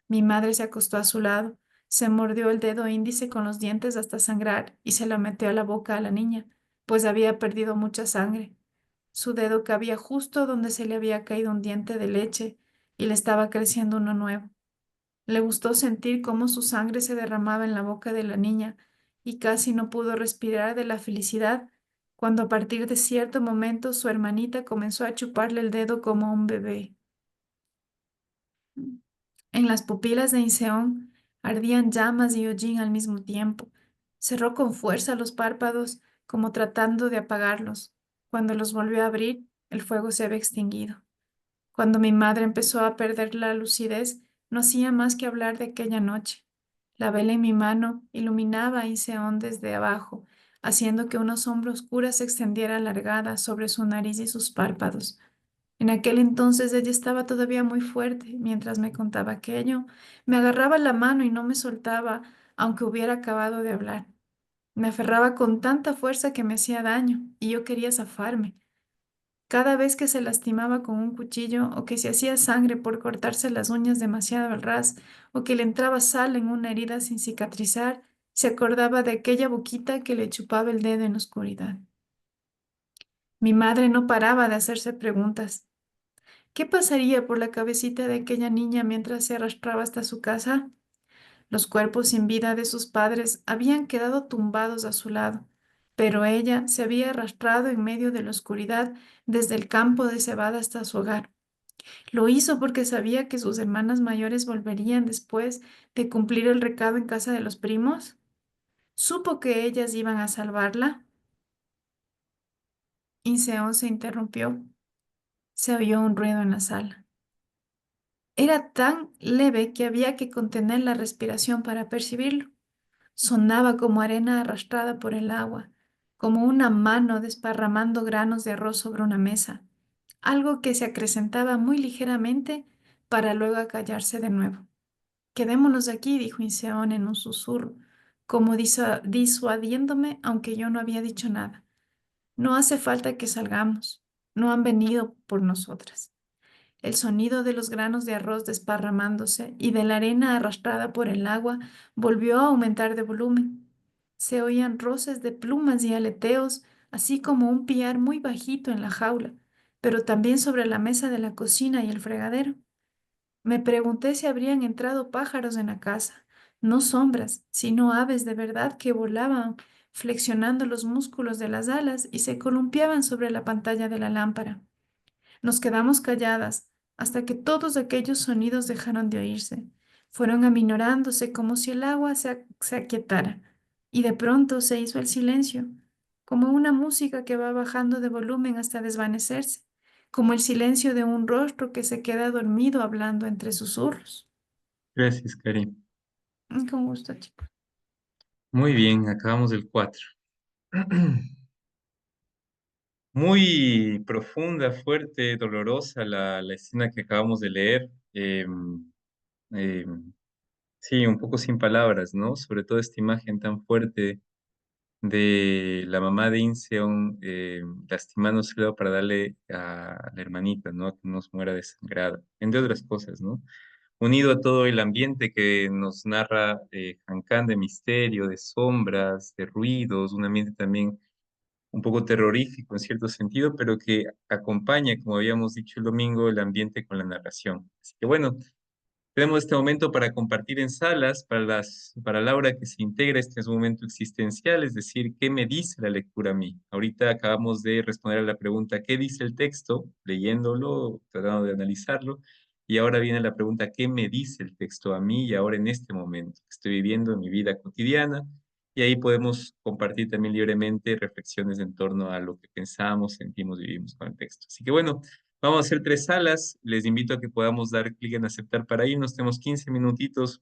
Mi madre se acostó a su lado, se mordió el dedo índice con los dientes hasta sangrar y se la metió a la boca a la niña, pues había perdido mucha sangre. Su dedo cabía justo donde se le había caído un diente de leche y le estaba creciendo uno nuevo. Le gustó sentir cómo su sangre se derramaba en la boca de la niña y casi no pudo respirar de la felicidad cuando a partir de cierto momento su hermanita comenzó a chuparle el dedo como un bebé. En las pupilas de Inseón ardían llamas y hollín al mismo tiempo. Cerró con fuerza los párpados, como tratando de apagarlos. Cuando los volvió a abrir, el fuego se había extinguido. Cuando mi madre empezó a perder la lucidez, no hacía más que hablar de aquella noche. La vela en mi mano iluminaba a Inseón desde abajo, haciendo que una sombra oscura se extendiera alargada sobre su nariz y sus párpados. En aquel entonces ella estaba todavía muy fuerte. Mientras me contaba aquello, me agarraba la mano y no me soltaba, aunque hubiera acabado de hablar. Me aferraba con tanta fuerza que me hacía daño y yo quería zafarme. Cada vez que se lastimaba con un cuchillo o que se hacía sangre por cortarse las uñas demasiado al ras o que le entraba sal en una herida sin cicatrizar, se acordaba de aquella boquita que le chupaba el dedo en la oscuridad. Mi madre no paraba de hacerse preguntas. ¿Qué pasaría por la cabecita de aquella niña mientras se arrastraba hasta su casa? Los cuerpos sin vida de sus padres habían quedado tumbados a su lado, pero ella se había arrastrado en medio de la oscuridad desde el campo de cebada hasta su hogar. Lo hizo porque sabía que sus hermanas mayores volverían después de cumplir el recado en casa de los primos. ¿Supo que ellas iban a salvarla? Inseón se interrumpió. Se oyó un ruido en la sala. Era tan leve que había que contener la respiración para percibirlo. Sonaba como arena arrastrada por el agua, como una mano desparramando granos de arroz sobre una mesa, algo que se acrecentaba muy ligeramente para luego acallarse de nuevo. Quedémonos aquí, dijo Inseón en un susurro, como disuadiéndome, aunque yo no había dicho nada. No hace falta que salgamos, no han venido por nosotras. El sonido de los granos de arroz desparramándose y de la arena arrastrada por el agua volvió a aumentar de volumen. Se oían roces de plumas y aleteos, así como un piar muy bajito en la jaula, pero también sobre la mesa de la cocina y el fregadero. Me pregunté si habrían entrado pájaros en la casa, no sombras, sino aves de verdad que volaban, flexionando los músculos de las alas y se columpiaban sobre la pantalla de la lámpara. Nos quedamos calladas hasta que todos aquellos sonidos dejaron de oírse. Fueron aminorándose como si el agua se aquietara, y de pronto se hizo el silencio, como una música que va bajando de volumen hasta desvanecerse, como el silencio de un rostro que se queda dormido hablando entre susurros. Gracias, Karim. Con gusto, chicos. Muy bien, acabamos el 4. Muy profunda, fuerte, dolorosa la escena que acabamos de leer. Em, sí, un poco sin palabras, ¿no? Sobre todo esta imagen tan fuerte de la mamá de Inseon lastimándose para darle a la hermanita, ¿no? Que no se muera desangrada, entre otras cosas, ¿no? Unido a todo el ambiente que nos narra Han Kang de misterio, de sombras, de ruidos, un ambiente también un poco terrorífico en cierto sentido, pero que acompaña, como habíamos dicho el domingo, el ambiente con la narración. Así que bueno, tenemos este momento para compartir en salas, para Laura que se integra este momento existencial, es decir, ¿qué me dice la lectura a mí? Ahorita acabamos de responder a la pregunta, ¿qué dice el texto? Leyéndolo, tratando de analizarlo, y ahora viene la pregunta, ¿qué me dice el texto a mí y ahora en este momento que estoy viviendo en mi vida cotidiana? Y ahí podemos compartir también libremente reflexiones en torno a lo que pensamos, sentimos, vivimos con el texto. Así que bueno. Vamos a hacer 3 salas. Les invito a que podamos dar clic en aceptar para irnos. Tenemos 15 minutitos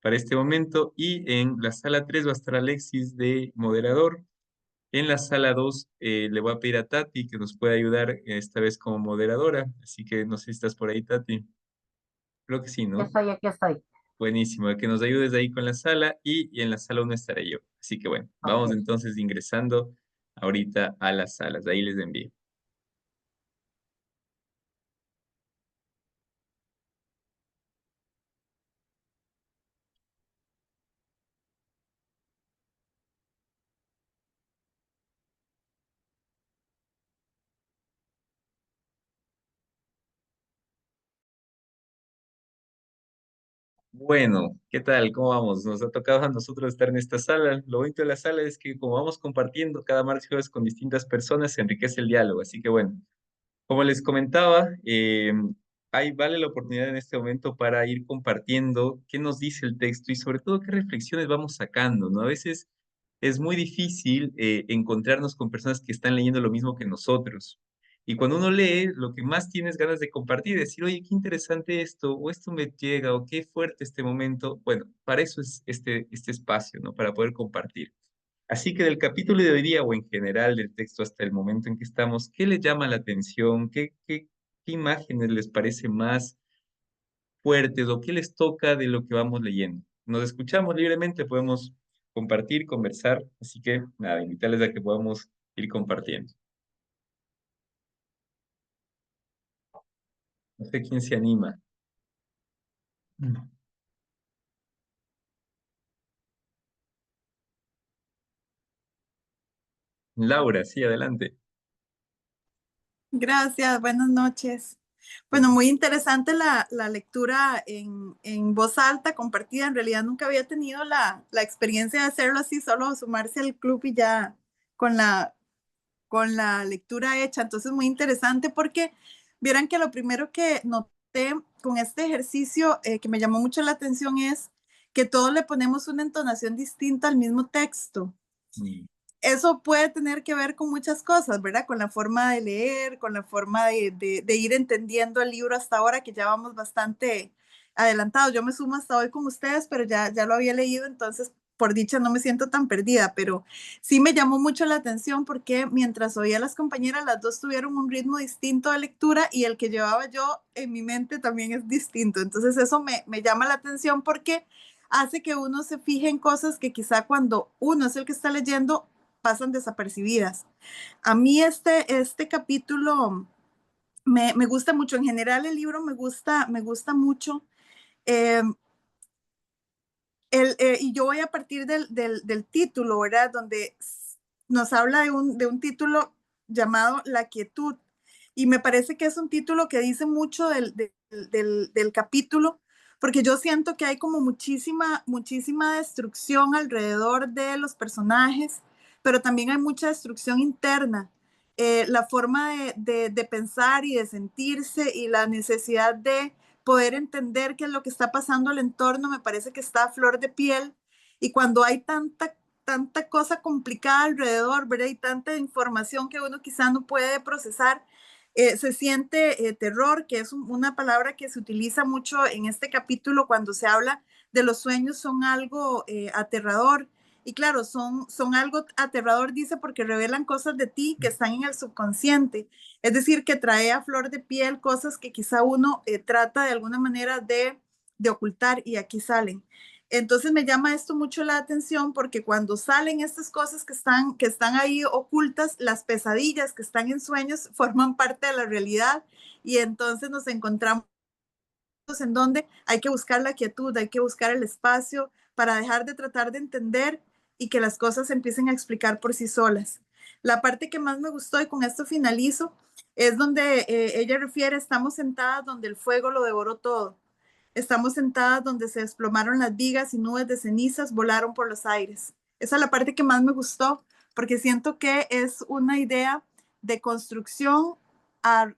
para este momento. Y en la sala 3 va a estar Alexis de moderador. En la sala 2 le voy a pedir a Tati que nos pueda ayudar esta vez como moderadora. Así que no sé si estás por ahí, Tati. Creo que sí, ¿no? Aquí estoy. Buenísimo. Que nos ayudes ahí con la sala y en la sala 1 estaré yo. Así que bueno, vamos Ok. entonces ingresando ahorita a las salas. Ahí les envío. Bueno, ¿qué tal? ¿Cómo vamos? Nos ha tocado a nosotros estar en esta sala. Lo bonito de la sala es que como vamos compartiendo cada martes y jueves con distintas personas, se enriquece el diálogo. Así que bueno, como les comentaba, ahí vale la oportunidad en este momento para ir compartiendo qué nos dice el texto y sobre todo qué reflexiones vamos sacando, ¿no? A veces es muy difícil encontrarnos con personas que están leyendo lo mismo que nosotros. Y cuando uno lee, lo que más tienes ganas de compartir, decir, oye, qué interesante esto, o esto me llega, o qué fuerte este momento. Bueno, para eso es este espacio, ¿no? Para poder compartir. Así que del capítulo de hoy día o en general del texto hasta el momento en que estamos, ¿qué les llama la atención? ¿Qué imágenes les parece más fuertes o qué les toca de lo que vamos leyendo? Nos escuchamos libremente, podemos compartir, conversar, así que nada, invitarles a que podamos ir compartiendo. No sé quién se anima. Mm. Laura, sí, adelante. Gracias, buenas noches. Bueno, muy interesante la lectura en voz alta, compartida. En realidad nunca había tenido la experiencia de hacerlo así, solo sumarse al club y ya con con la lectura hecha. Entonces, muy interesante porque vieran que lo primero que noté con este ejercicio que me llamó mucho la atención es que todos le ponemos una entonación distinta al mismo texto. Mm. Eso puede tener que ver con muchas cosas, ¿verdad? Con la forma de leer, con la forma de ir entendiendo el libro hasta ahora, que ya vamos bastante adelantados. Yo me sumo hasta hoy con ustedes, pero ya lo había leído, entonces por dicha no me siento tan perdida, pero sí me llamó mucho la atención porque mientras oía a las compañeras, las dos tuvieron un ritmo distinto de lectura y el que llevaba yo en mi mente también es distinto. Entonces eso me llama la atención porque hace que uno se fije en cosas que quizá cuando uno es el que está leyendo pasan desapercibidas. A mí este capítulo me gusta mucho. En general el libro me gusta mucho. Eh, y yo voy a partir del título, ¿verdad? Donde nos habla de un título llamado La quietud. Y me parece que es un título que dice mucho del capítulo, porque yo siento que hay como muchísima destrucción alrededor de los personajes, pero también hay mucha destrucción interna. La forma de pensar y de sentirse y la necesidad de poder entender qué es lo que está pasando al entorno, me parece que está a flor de piel. Y cuando hay tanta cosa complicada alrededor, ¿verdad? Y tanta información que uno quizá no puede procesar, se siente terror, que es una palabra que se utiliza mucho en este capítulo cuando se habla de los sueños, son algo aterrador. Y claro, son algo aterrador, dice, porque revelan cosas de ti que están en el subconsciente. Es decir, que trae a flor de piel cosas que quizá uno trata de alguna manera de ocultar y aquí salen. Entonces me llama esto mucho la atención porque cuando salen estas cosas que están ahí ocultas, las pesadillas que están en sueños forman parte de la realidad y entonces nos encontramos en donde hay que buscar la quietud, hay que buscar el espacio para dejar de tratar de entender y que las cosas se empiecen a explicar por sí solas. La parte que más me gustó y con esto finalizo es donde ella refiere, estamos sentadas donde el fuego lo devoró todo. Estamos sentadas donde se desplomaron las vigas y nubes de cenizas volaron por los aires. Esa es la parte que más me gustó porque siento que es una idea de construcción a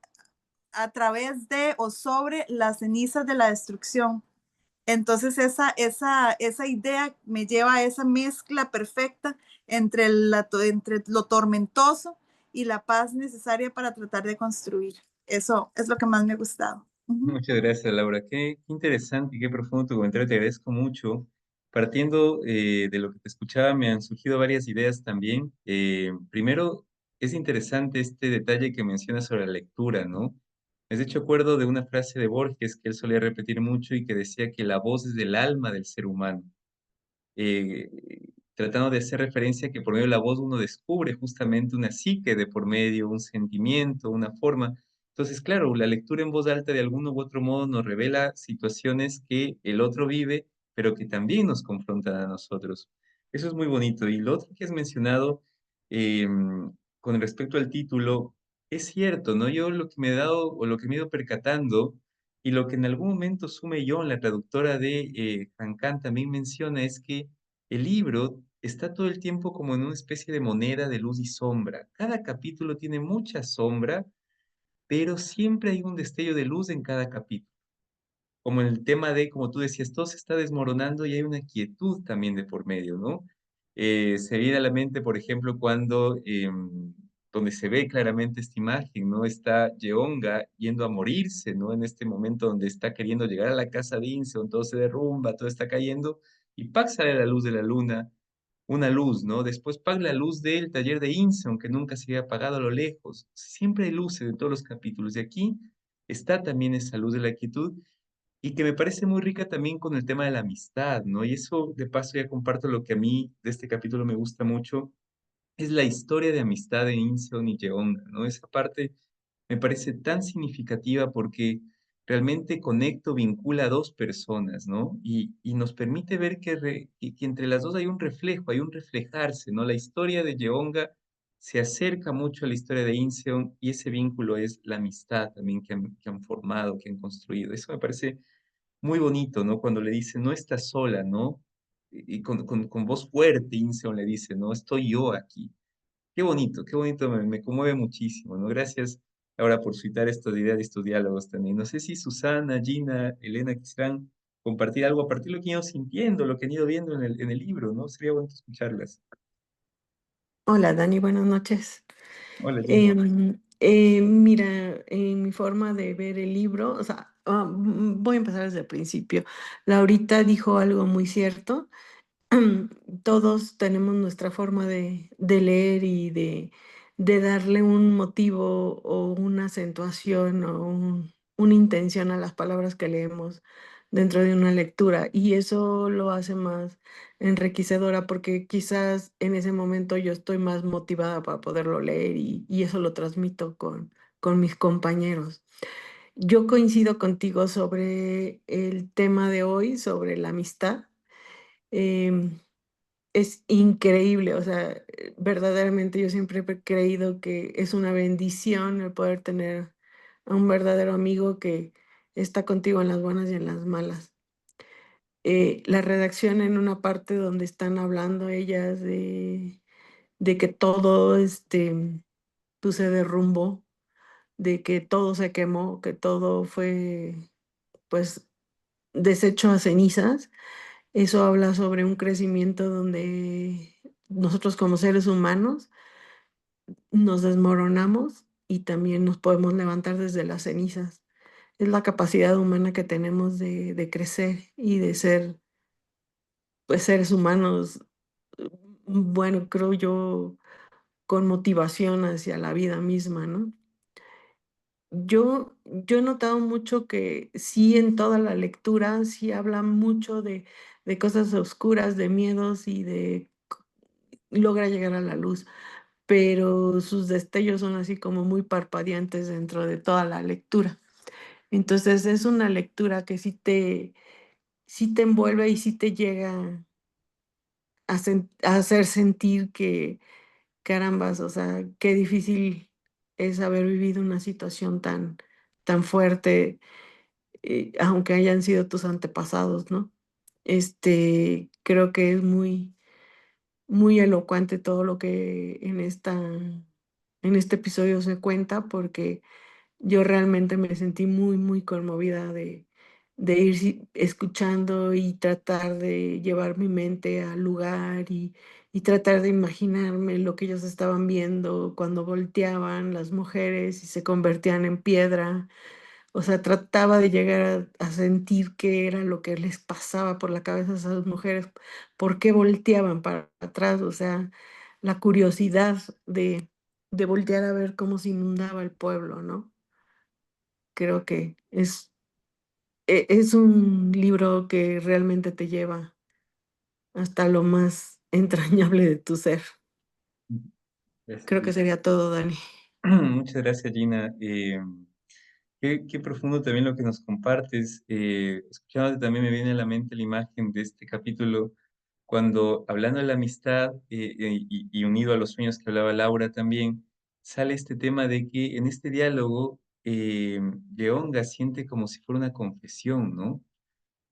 través de o sobre las cenizas de la destrucción. Entonces esa idea me lleva a esa mezcla perfecta entre, entre lo tormentoso y la paz necesaria para tratar de construir. Eso es lo que más me ha gustado. Muchas gracias, Laura. Qué interesante y qué profundo tu comentario. Te agradezco mucho. Partiendo de lo que te escuchaba, me han surgido varias ideas también. Primero, es interesante este detalle que mencionas sobre la lectura, ¿no? Me has hecho acuerdo de una frase de Borges que él solía repetir mucho y que decía que la voz es del alma del ser humano, eh, tratando de hacer referencia a que por medio de la voz uno descubre justamente una psique de por medio, un sentimiento, una forma. Entonces, claro, la lectura en voz alta de alguno u otro modo nos revela situaciones que el otro vive, pero que también nos confrontan a nosotros. Eso es muy bonito. Y lo otro que has mencionado eh, con respecto al título, es cierto, ¿no? Yo lo que me he dado o lo que me he ido percatando y lo que en algún momento Sume Yon, la traductora de Han Kan, también menciona es que el libro está todo el tiempo como en una especie de moneda de luz y sombra. Cada capítulo tiene mucha sombra, pero siempre hay un destello de luz en cada capítulo. Como en el tema de, como tú decías, todo se está desmoronando y hay una quietud también de por medio, ¿no? Se viene a la mente, por ejemplo, cuando, donde se ve claramente esta imagen, ¿no? Está Yeonga yendo a morirse, ¿no? En este momento donde está queriendo llegar a la casa de Inseon, todo se derrumba, todo está cayendo, y Pak sale la luz de la luna, una luz, ¿no? Después Pak la luz del taller de Inseon, que nunca se había apagado a lo lejos. Siempre hay luces en todos los capítulos, y aquí está también esa luz de la quietud, y que me parece muy rica también con el tema de la amistad, ¿no? Y eso, de paso, ya comparto lo que a mí de este capítulo me gusta mucho, es la historia de amistad de Inseon y Yeonga, ¿no? Esa parte me parece tan significativa porque realmente conecto, vincula a dos personas, ¿no? Y nos permite ver que entre las dos hay un reflejo, hay un reflejarse, ¿no? La historia de Yeonga se acerca mucho a la historia de Inseon y ese vínculo es la amistad también que han formado, que han construido. Eso me parece muy bonito, ¿no? Cuando le dice, no estás sola, ¿no? Y con voz fuerte, Inseon le dice, no, estoy yo aquí. Qué bonito, me conmueve muchísimo, ¿no? Gracias, Laura, por citar estas ideas y estos diálogos también. No sé si Susana, Gina, Elena quisieran compartir algo a partir de lo que han ido sintiendo, lo que han ido viendo en el libro, ¿no? Sería bueno escucharlas. Hola Dani, buenas noches. Hola, Gina. Mira, en mi forma de ver el libro, o sea, voy a empezar desde el principio. Laurita dijo algo muy cierto. Todos tenemos nuestra forma de leer y de darle un motivo o una acentuación o una intención a las palabras que leemos dentro de una lectura. Y eso lo hace más enriquecedora porque quizás en ese momento yo estoy más motivada para poderlo leer y eso lo transmito con mis compañeros. Yo coincido contigo sobre el tema de hoy, sobre la amistad. Em, es increíble, o sea, verdaderamente yo siempre he creído que es una bendición el poder tener a un verdadero amigo que está contigo en las buenas y en las malas. La redacción en una parte donde están hablando ellas de que todo pues, se derrumbó, de que todo se quemó, que todo fue pues deshecho a cenizas. Eso habla sobre un crecimiento donde nosotros como seres humanos nos desmoronamos y también nos podemos levantar desde las cenizas. Es la capacidad humana que tenemos de crecer y de ser pues seres humanos, bueno, creo yo, con motivación hacia la vida misma, ¿no? Yo he notado mucho que sí, en toda la lectura, sí habla mucho de cosas oscuras, de miedos y logra llegar a la luz, pero sus destellos son así como muy parpadeantes dentro de toda la lectura. Entonces es una lectura que sí te envuelve y sí te llega a hacer sentir que, carambas, o sea, qué difícil es haber vivido una situación tan fuerte, aunque hayan sido tus antepasados, ¿no? Creo que es muy, muy elocuente todo lo que en este episodio se cuenta, porque yo realmente me sentí muy, muy conmovida de ir escuchando y tratar de llevar mi mente al lugar y tratar de imaginarme lo que ellos estaban viendo cuando volteaban las mujeres y se convertían en piedra. O sea, trataba de llegar a sentir qué era lo que les pasaba por la cabeza a esas mujeres, por qué volteaban para atrás, o sea, la curiosidad de voltear a ver cómo se inundaba el pueblo, ¿no? Creo que es un libro que realmente te lleva hasta lo más entrañable de tu ser. Gracias, Creo que Gina. sería todo, Dani. Muchas gracias, Gina. Qué profundo también lo que nos compartes. Escuchándote también me viene a la mente la imagen de este capítulo cuando, hablando de la amistad y unido a los sueños que hablaba Laura también, sale este tema de que en este diálogo Yeonga siente como si fuera una confesión, ¿no?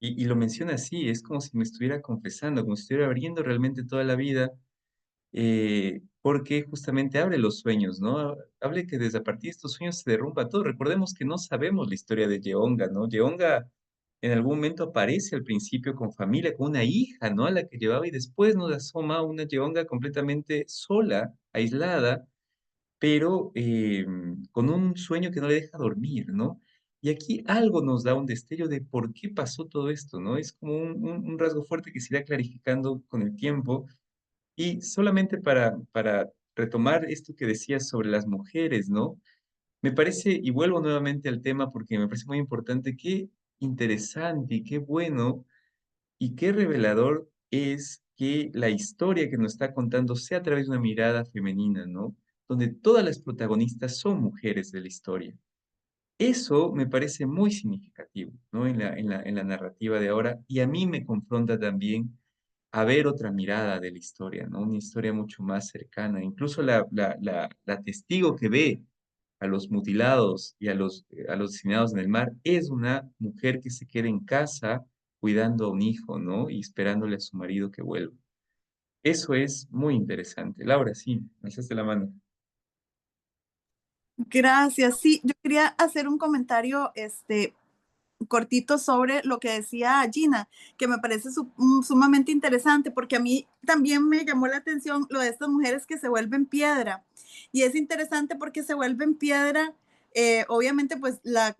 Y lo menciona así, es como si me estuviera confesando, como si estuviera abriendo realmente toda la vida, porque justamente abre los sueños, ¿no? Hable que desde a partir de estos sueños se derrumba todo. Recordemos que no sabemos la historia de Yeonga, ¿no? Yeonga en algún momento aparece al principio con familia, con una hija, ¿no? A la que llevaba y después nos asoma una Yeonga completamente sola, aislada, pero con un sueño que no le deja dormir, ¿no? Y aquí algo nos da un destello de por qué pasó todo esto, ¿no? Es como un rasgo fuerte que se irá clarificando con el tiempo. Y solamente para retomar esto que decías sobre las mujeres, ¿no? Me parece, y vuelvo nuevamente al tema porque me parece muy importante, qué interesante y qué bueno y qué revelador es que la historia que nos está contando sea a través de una mirada femenina, ¿no? Donde todas las protagonistas son mujeres de la historia. Eso me parece muy significativo, ¿no? En la narrativa de ahora, y a mí me confronta también a ver otra mirada de la historia, ¿no? Una historia mucho más cercana. Incluso la testigo que ve a los mutilados y a los asesinados en el mar es una mujer que se queda en casa cuidando a un hijo, ¿no? Y esperándole a su marido que vuelva. Eso es muy interesante. Laura, sí, me alzaste la mano. Gracias. Sí, yo quería hacer un comentario, cortito sobre lo que decía Gina, que me parece sumamente interesante, porque a mí también me llamó la atención lo de estas mujeres que se vuelven piedra. Y es interesante porque se vuelven piedra, obviamente pues la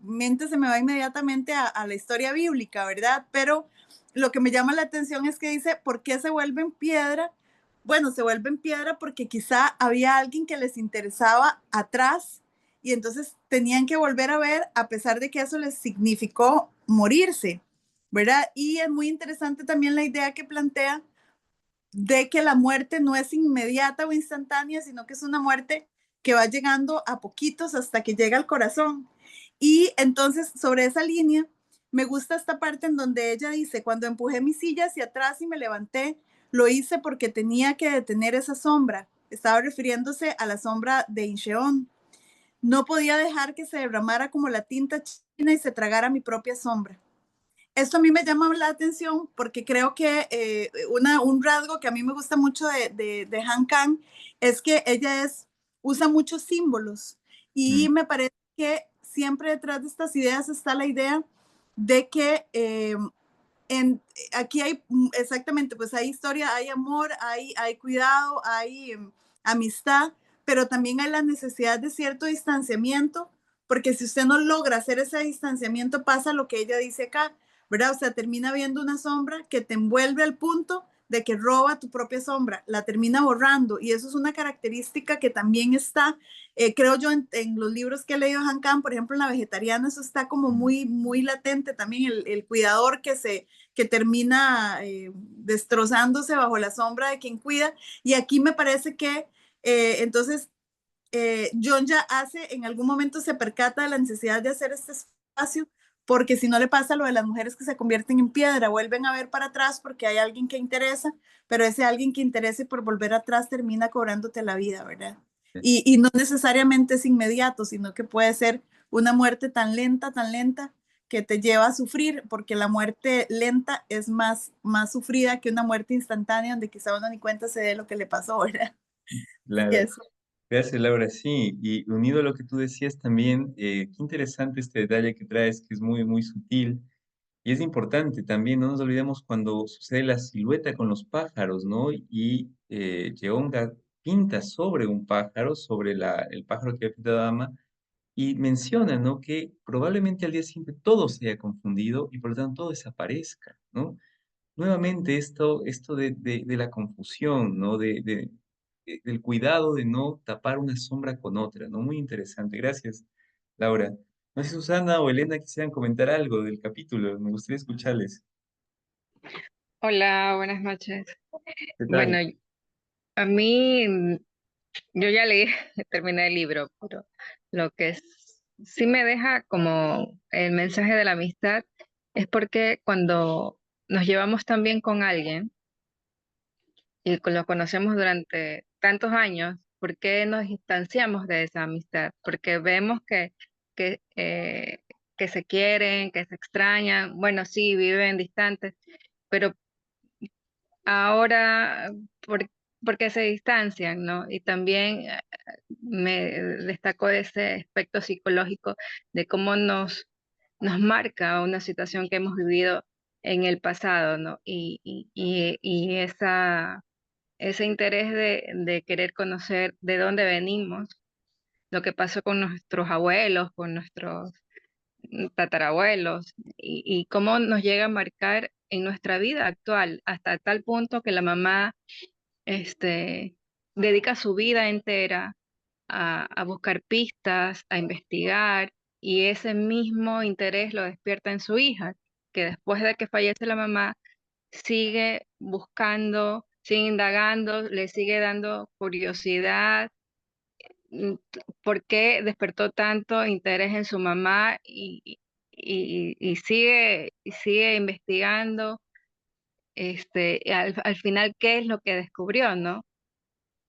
mente se me va inmediatamente a la historia bíblica, ¿verdad? Pero lo que me llama la atención es que dice, ¿por qué se vuelven piedra? Bueno, se vuelven piedra porque quizá había alguien que les interesaba atrás y entonces tenían que volver a ver a pesar de que eso les significó morirse, ¿verdad? Y es muy interesante también la idea que plantea de que la muerte no es inmediata o instantánea, sino que es una muerte que va llegando a poquitos hasta que llega al corazón. Y entonces, sobre esa línea, me gusta esta parte en donde ella dice, cuando empujé mi silla hacia atrás y me levanté, lo hice porque tenía que detener esa sombra. Estaba refiriéndose a la sombra de Incheon. No podía dejar que se derramara como la tinta china y se tragara mi propia sombra. Esto a mí me llama la atención porque creo que un rasgo que a mí me gusta mucho de Han Kang es que ella usa muchos símbolos y Mm, me parece que siempre detrás de estas ideas está la idea de que aquí hay exactamente, pues hay historia, hay amor, hay cuidado, hay amistad, pero también hay la necesidad de cierto distanciamiento, porque si usted no logra hacer ese distanciamiento, pasa lo que ella dice acá, ¿verdad? O sea, termina viendo una sombra que te envuelve al punto de que roba tu propia sombra, la termina borrando, y eso es una característica que también está, creo yo, en los libros que he leído de Han Kang, por ejemplo, en La Vegetariana, eso está como mm, muy, muy latente también, el cuidador que termina destrozándose bajo la sombra de quien cuida. Y aquí me parece que entonces John ya en algún momento se percata de la necesidad de hacer este espacio, porque si no le pasa lo de las mujeres que se convierten en piedra, vuelven a ver para atrás porque hay alguien que interesa, pero ese alguien que interese por volver atrás termina cobrándote la vida, ¿verdad? sí, Y no necesariamente es inmediato, sino que puede ser una muerte tan lenta, que te lleva a sufrir, porque la muerte lenta es más sufrida que una muerte instantánea donde quizá uno ni cuenta se dé lo que le pasó, ¿verdad? Sí, claro. eso. Gracias, Laura. Sí, y unido a lo que tú decías también, qué interesante este detalle que traes, que es muy, muy sutil. Y es importante también, no nos olvidemos cuando sucede la silueta con los pájaros, ¿no? Y Yeonga pinta sobre un pájaro, sobre el pájaro que había pintado Ama, y menciona, ¿no? Que probablemente al día siguiente todo se haya confundido y por lo tanto todo desaparezca, ¿no? Nuevamente esto de la confusión, ¿no? Del cuidado de no tapar una sombra con otra, ¿no? Muy interesante. Gracias, Laura. No sé si Susana o Elena quisieran comentar algo del capítulo. Me gustaría escucharles. Hola, buenas noches. ¿Qué Bueno, tal? a mí, yo ya leí, terminé el libro, pero lo que sí me deja como el mensaje de la amistad es porque cuando nos llevamos tan bien con alguien y lo conocemos durante tantos años, ¿por qué nos distanciamos de esa amistad? Porque vemos que, eh, que se quieren, que se extrañan, bueno, sí, viven distantes, pero ahora, porque se distancian, ¿no? Y también me destacó ese aspecto psicológico de cómo nos marca una situación que hemos vivido en el pasado, ¿no? Y ese interés de querer conocer de dónde venimos, lo que pasó con nuestros abuelos, con nuestros tatarabuelos, y cómo nos llega a marcar en nuestra vida actual, hasta tal punto que la mamá este, dedica su vida entera a buscar pistas, a investigar, y ese mismo interés lo despierta en su hija, que después de que fallece la mamá, sigue buscando, sigue indagando, le sigue dando curiosidad. ¿Por qué despertó tanto interés en su mamá y sigue investigando? Al final, ¿qué es lo que descubrió, no?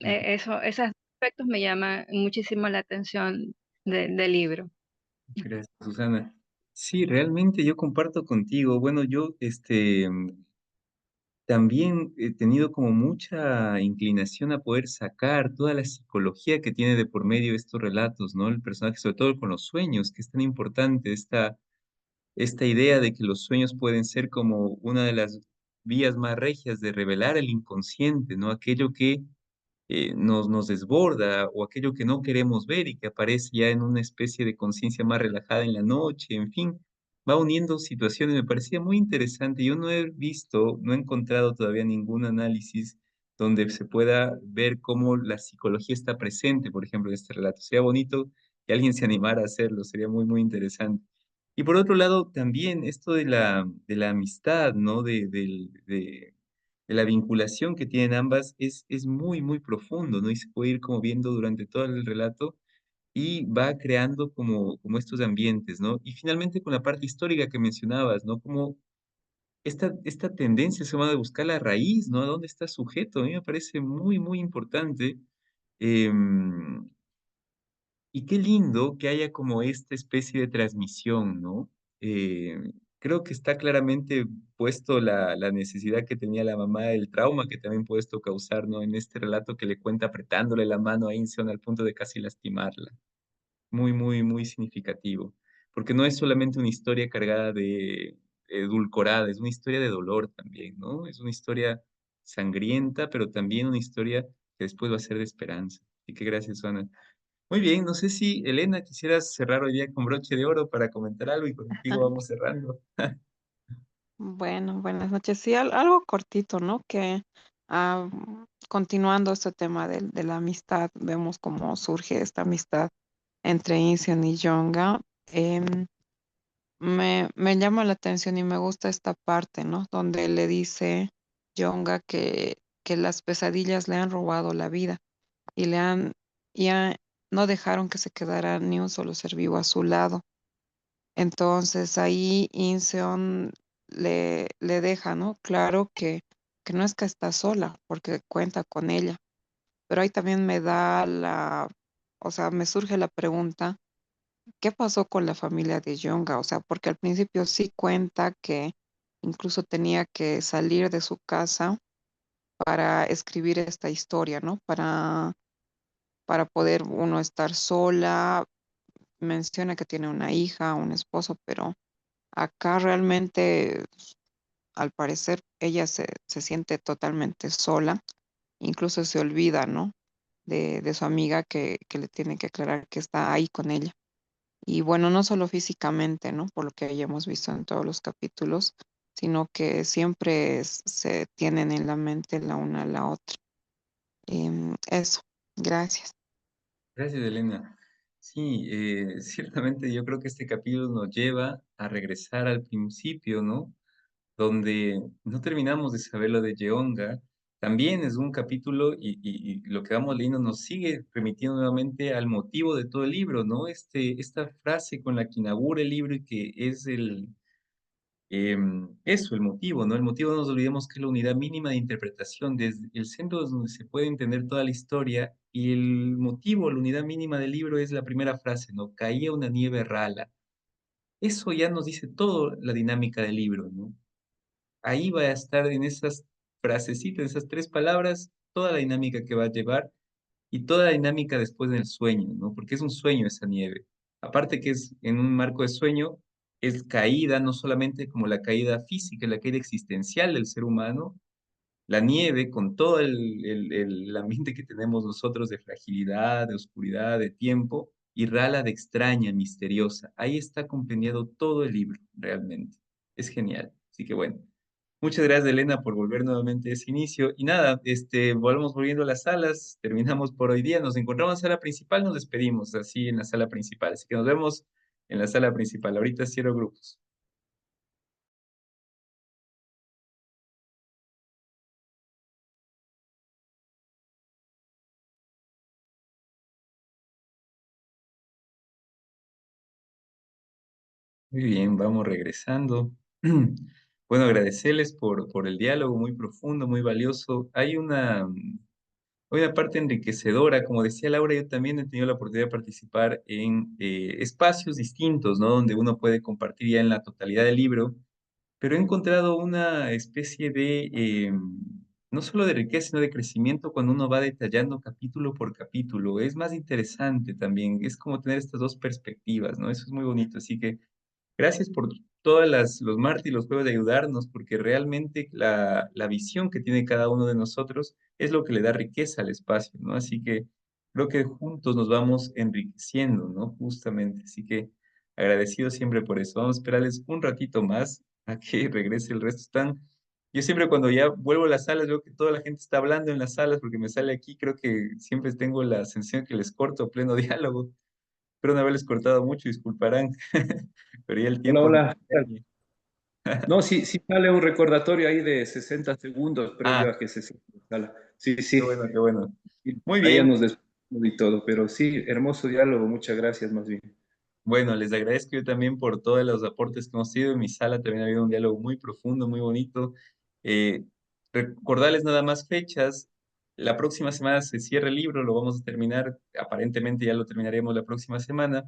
Esos aspectos me llaman muchísimo la atención del libro. Gracias, Susana. Sí, realmente yo comparto contigo. Bueno, yo también he tenido como mucha inclinación a poder sacar toda la psicología que tiene de por medio estos relatos, ¿no? El personaje, sobre todo con los sueños, que es tan importante esta idea de que los sueños pueden ser como una de las vías más regias de revelar el inconsciente, ¿no? Aquello que nos desborda o aquello que no queremos ver y que aparece ya en una especie de conciencia más relajada en la noche, en fin, va uniendo situaciones. Me parecía muy interesante. Yo no he visto, no he encontrado todavía ningún análisis donde se pueda ver cómo la psicología está presente, por ejemplo, en este relato. Sería bonito que alguien se animara a hacerlo, sería muy, muy interesante. Y por otro lado, también esto de la amistad, ¿no? de la vinculación que tienen ambas es muy, muy profundo, ¿no? Y se puede ir como viendo durante todo el relato y va creando como estos ambientes, ¿no? Y finalmente con la parte histórica que mencionabas, ¿no? Como esta tendencia se llama de buscar la raíz, ¿no? ¿A dónde está sujeto? A mí me parece muy, muy importante. em, y qué lindo que haya como esta especie de transmisión, ¿no? Creo que está claramente puesto la necesidad que tenía la mamá, el trauma que también puede esto causar, ¿no? En este relato que le cuenta apretándole la mano a Inseon al punto de casi lastimarla. Muy, muy, muy significativo. Porque no es solamente una historia cargada de edulcorada, es una historia de dolor también, ¿no? Es una historia sangrienta, pero también una historia que después va a ser de esperanza. Así que gracias, Ana. Muy bien, no sé si Elena quisieras cerrar hoy día con broche de oro para comentar algo y contigo vamos cerrando. Bueno, buenas noches. Sí, algo cortito, ¿no? Que ah, continuando este tema de la amistad, vemos cómo surge esta amistad entre Insion y Jonga. Em, me llama la atención y me gusta esta parte, ¿no? Donde le dice Jonga que las pesadillas le han robado la vida y y no dejaron que se quedara ni un solo ser vivo a su lado. Entonces ahí Inseon le deja, ¿no? Claro que no es que está sola, porque cuenta con ella, pero ahí también me da o sea, me surge la pregunta, ¿qué pasó con la familia de Yonga? O sea, porque al principio sí cuenta que incluso tenía que salir de su casa para escribir esta historia, ¿no? Para poder uno estar sola. Menciona que tiene una hija, un esposo, pero acá realmente, al parecer, ella se siente totalmente sola, incluso se olvida, ¿no? De su amiga que le tiene que aclarar que está ahí con ella. Y bueno, no solo físicamente, ¿no? Por lo que ya hemos visto en todos los capítulos, sino que siempre se tienen en la mente la una a la otra. Eso, gracias. Gracias, Elena. Sí, ciertamente yo creo que este capítulo nos lleva a regresar al principio, ¿no? Donde no terminamos de saber lo de Yeonga. También es un capítulo y lo que vamos leyendo nos sigue remitiendo nuevamente al motivo de todo el libro, ¿no? Esta frase con la que inaugura el libro y que es eso, el motivo, ¿no? El motivo, no nos olvidemos que es la unidad mínima de interpretación, desde el centro es donde se puede entender toda la historia, y el motivo, la unidad mínima del libro es la primera frase, ¿no? Caía una nieve rala. Eso ya nos dice todo la dinámica del libro, ¿no? Ahí va a estar en esas frasecitas, esas tres palabras, toda la dinámica que va a llevar y toda la dinámica después del sueño, ¿no? Porque es un sueño esa nieve. Aparte que es en un marco de sueño, es caída, no solamente como la caída física, la caída existencial del ser humano, la nieve con todo el ambiente que tenemos nosotros de fragilidad, de oscuridad, de tiempo, y rala de extraña, misteriosa. Ahí está compendiado todo el libro, realmente. Es genial. Así que bueno. Muchas gracias, Elena, por volver nuevamente a ese inicio. Y nada, volvemos volviendo a las salas, terminamos por hoy día, nos encontramos en la sala principal, nos despedimos así en la sala principal. Así que nos vemos en la sala principal. Ahorita cierro grupos. Muy bien, vamos regresando. Bueno, agradecerles por el diálogo muy profundo, muy valioso. Hay una parte enriquecedora, como decía Laura, yo también he tenido la oportunidad de participar en espacios distintos, ¿no? Donde uno puede compartir ya en la totalidad del libro, pero he encontrado una especie de, no solo de riqueza, sino de crecimiento cuando uno va detallando capítulo por capítulo. Es más interesante también, es como tener estas dos perspectivas, ¿no? Eso es muy bonito, así que gracias por todas los martes y los jueves de ayudarnos, porque realmente la visión que tiene cada uno de nosotros es lo que le da riqueza al espacio, ¿no? Así que creo que juntos nos vamos enriqueciendo, ¿no? Justamente. Así que agradecido siempre por eso. Vamos a esperarles un ratito más a que regrese el resto. Yo siempre cuando ya vuelvo a las salas veo que toda la gente está hablando en las salas porque me sale aquí, creo que siempre tengo la sensación que les corto pleno diálogo. Espero no haberles cortado mucho, disculparán, pero ya el Hola, tiempo me hola. apremia. No, sí, sí sale un recordatorio ahí de 60 segundos previo Ah, a que se cierre la sala. Sí, qué sí. bueno, qué bueno. Sí, Muy ahí ya bien. nos despedimos y todo, pero sí, hermoso diálogo, muchas gracias más bien. Bueno, les agradezco yo también por todos los aportes que hemos tenido. En mi sala también ha habido un diálogo muy profundo, muy bonito. Eh, Recordarles nada más fechas. La próxima semana se cierra el libro, lo vamos a terminar. Aparentemente ya lo terminaremos la próxima semana.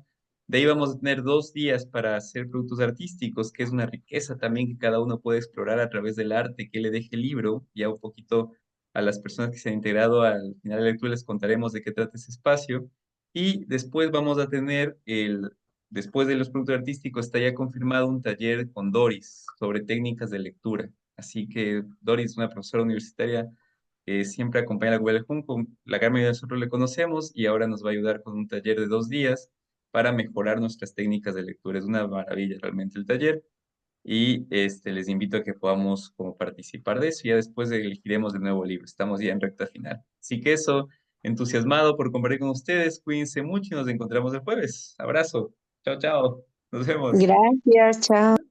De ahí vamos a tener 2 días para hacer productos artísticos, que es una riqueza también que cada uno puede explorar a través del arte que le deje el libro. Ya un poquito a las personas que se han integrado al final de la lectura les contaremos de qué trata ese espacio. Y después vamos a tener después de los productos artísticos, está ya confirmado un taller con Doris sobre técnicas de lectura. Así que Doris, una profesora universitaria, siempre acompaña a la Google Junco. La gran mayoría de nosotros le conocemos y ahora nos va a ayudar con un taller de 2 días para mejorar nuestras técnicas de lectura. Es una maravilla realmente el taller y les invito a que podamos como participar de eso. Ya después elegiremos el nuevo libro. Estamos ya en recta final. Así que eso, entusiasmado por compartir con ustedes. Cuídense mucho y nos encontramos el jueves. Abrazo. Chao, chao. Nos vemos. Gracias, chao.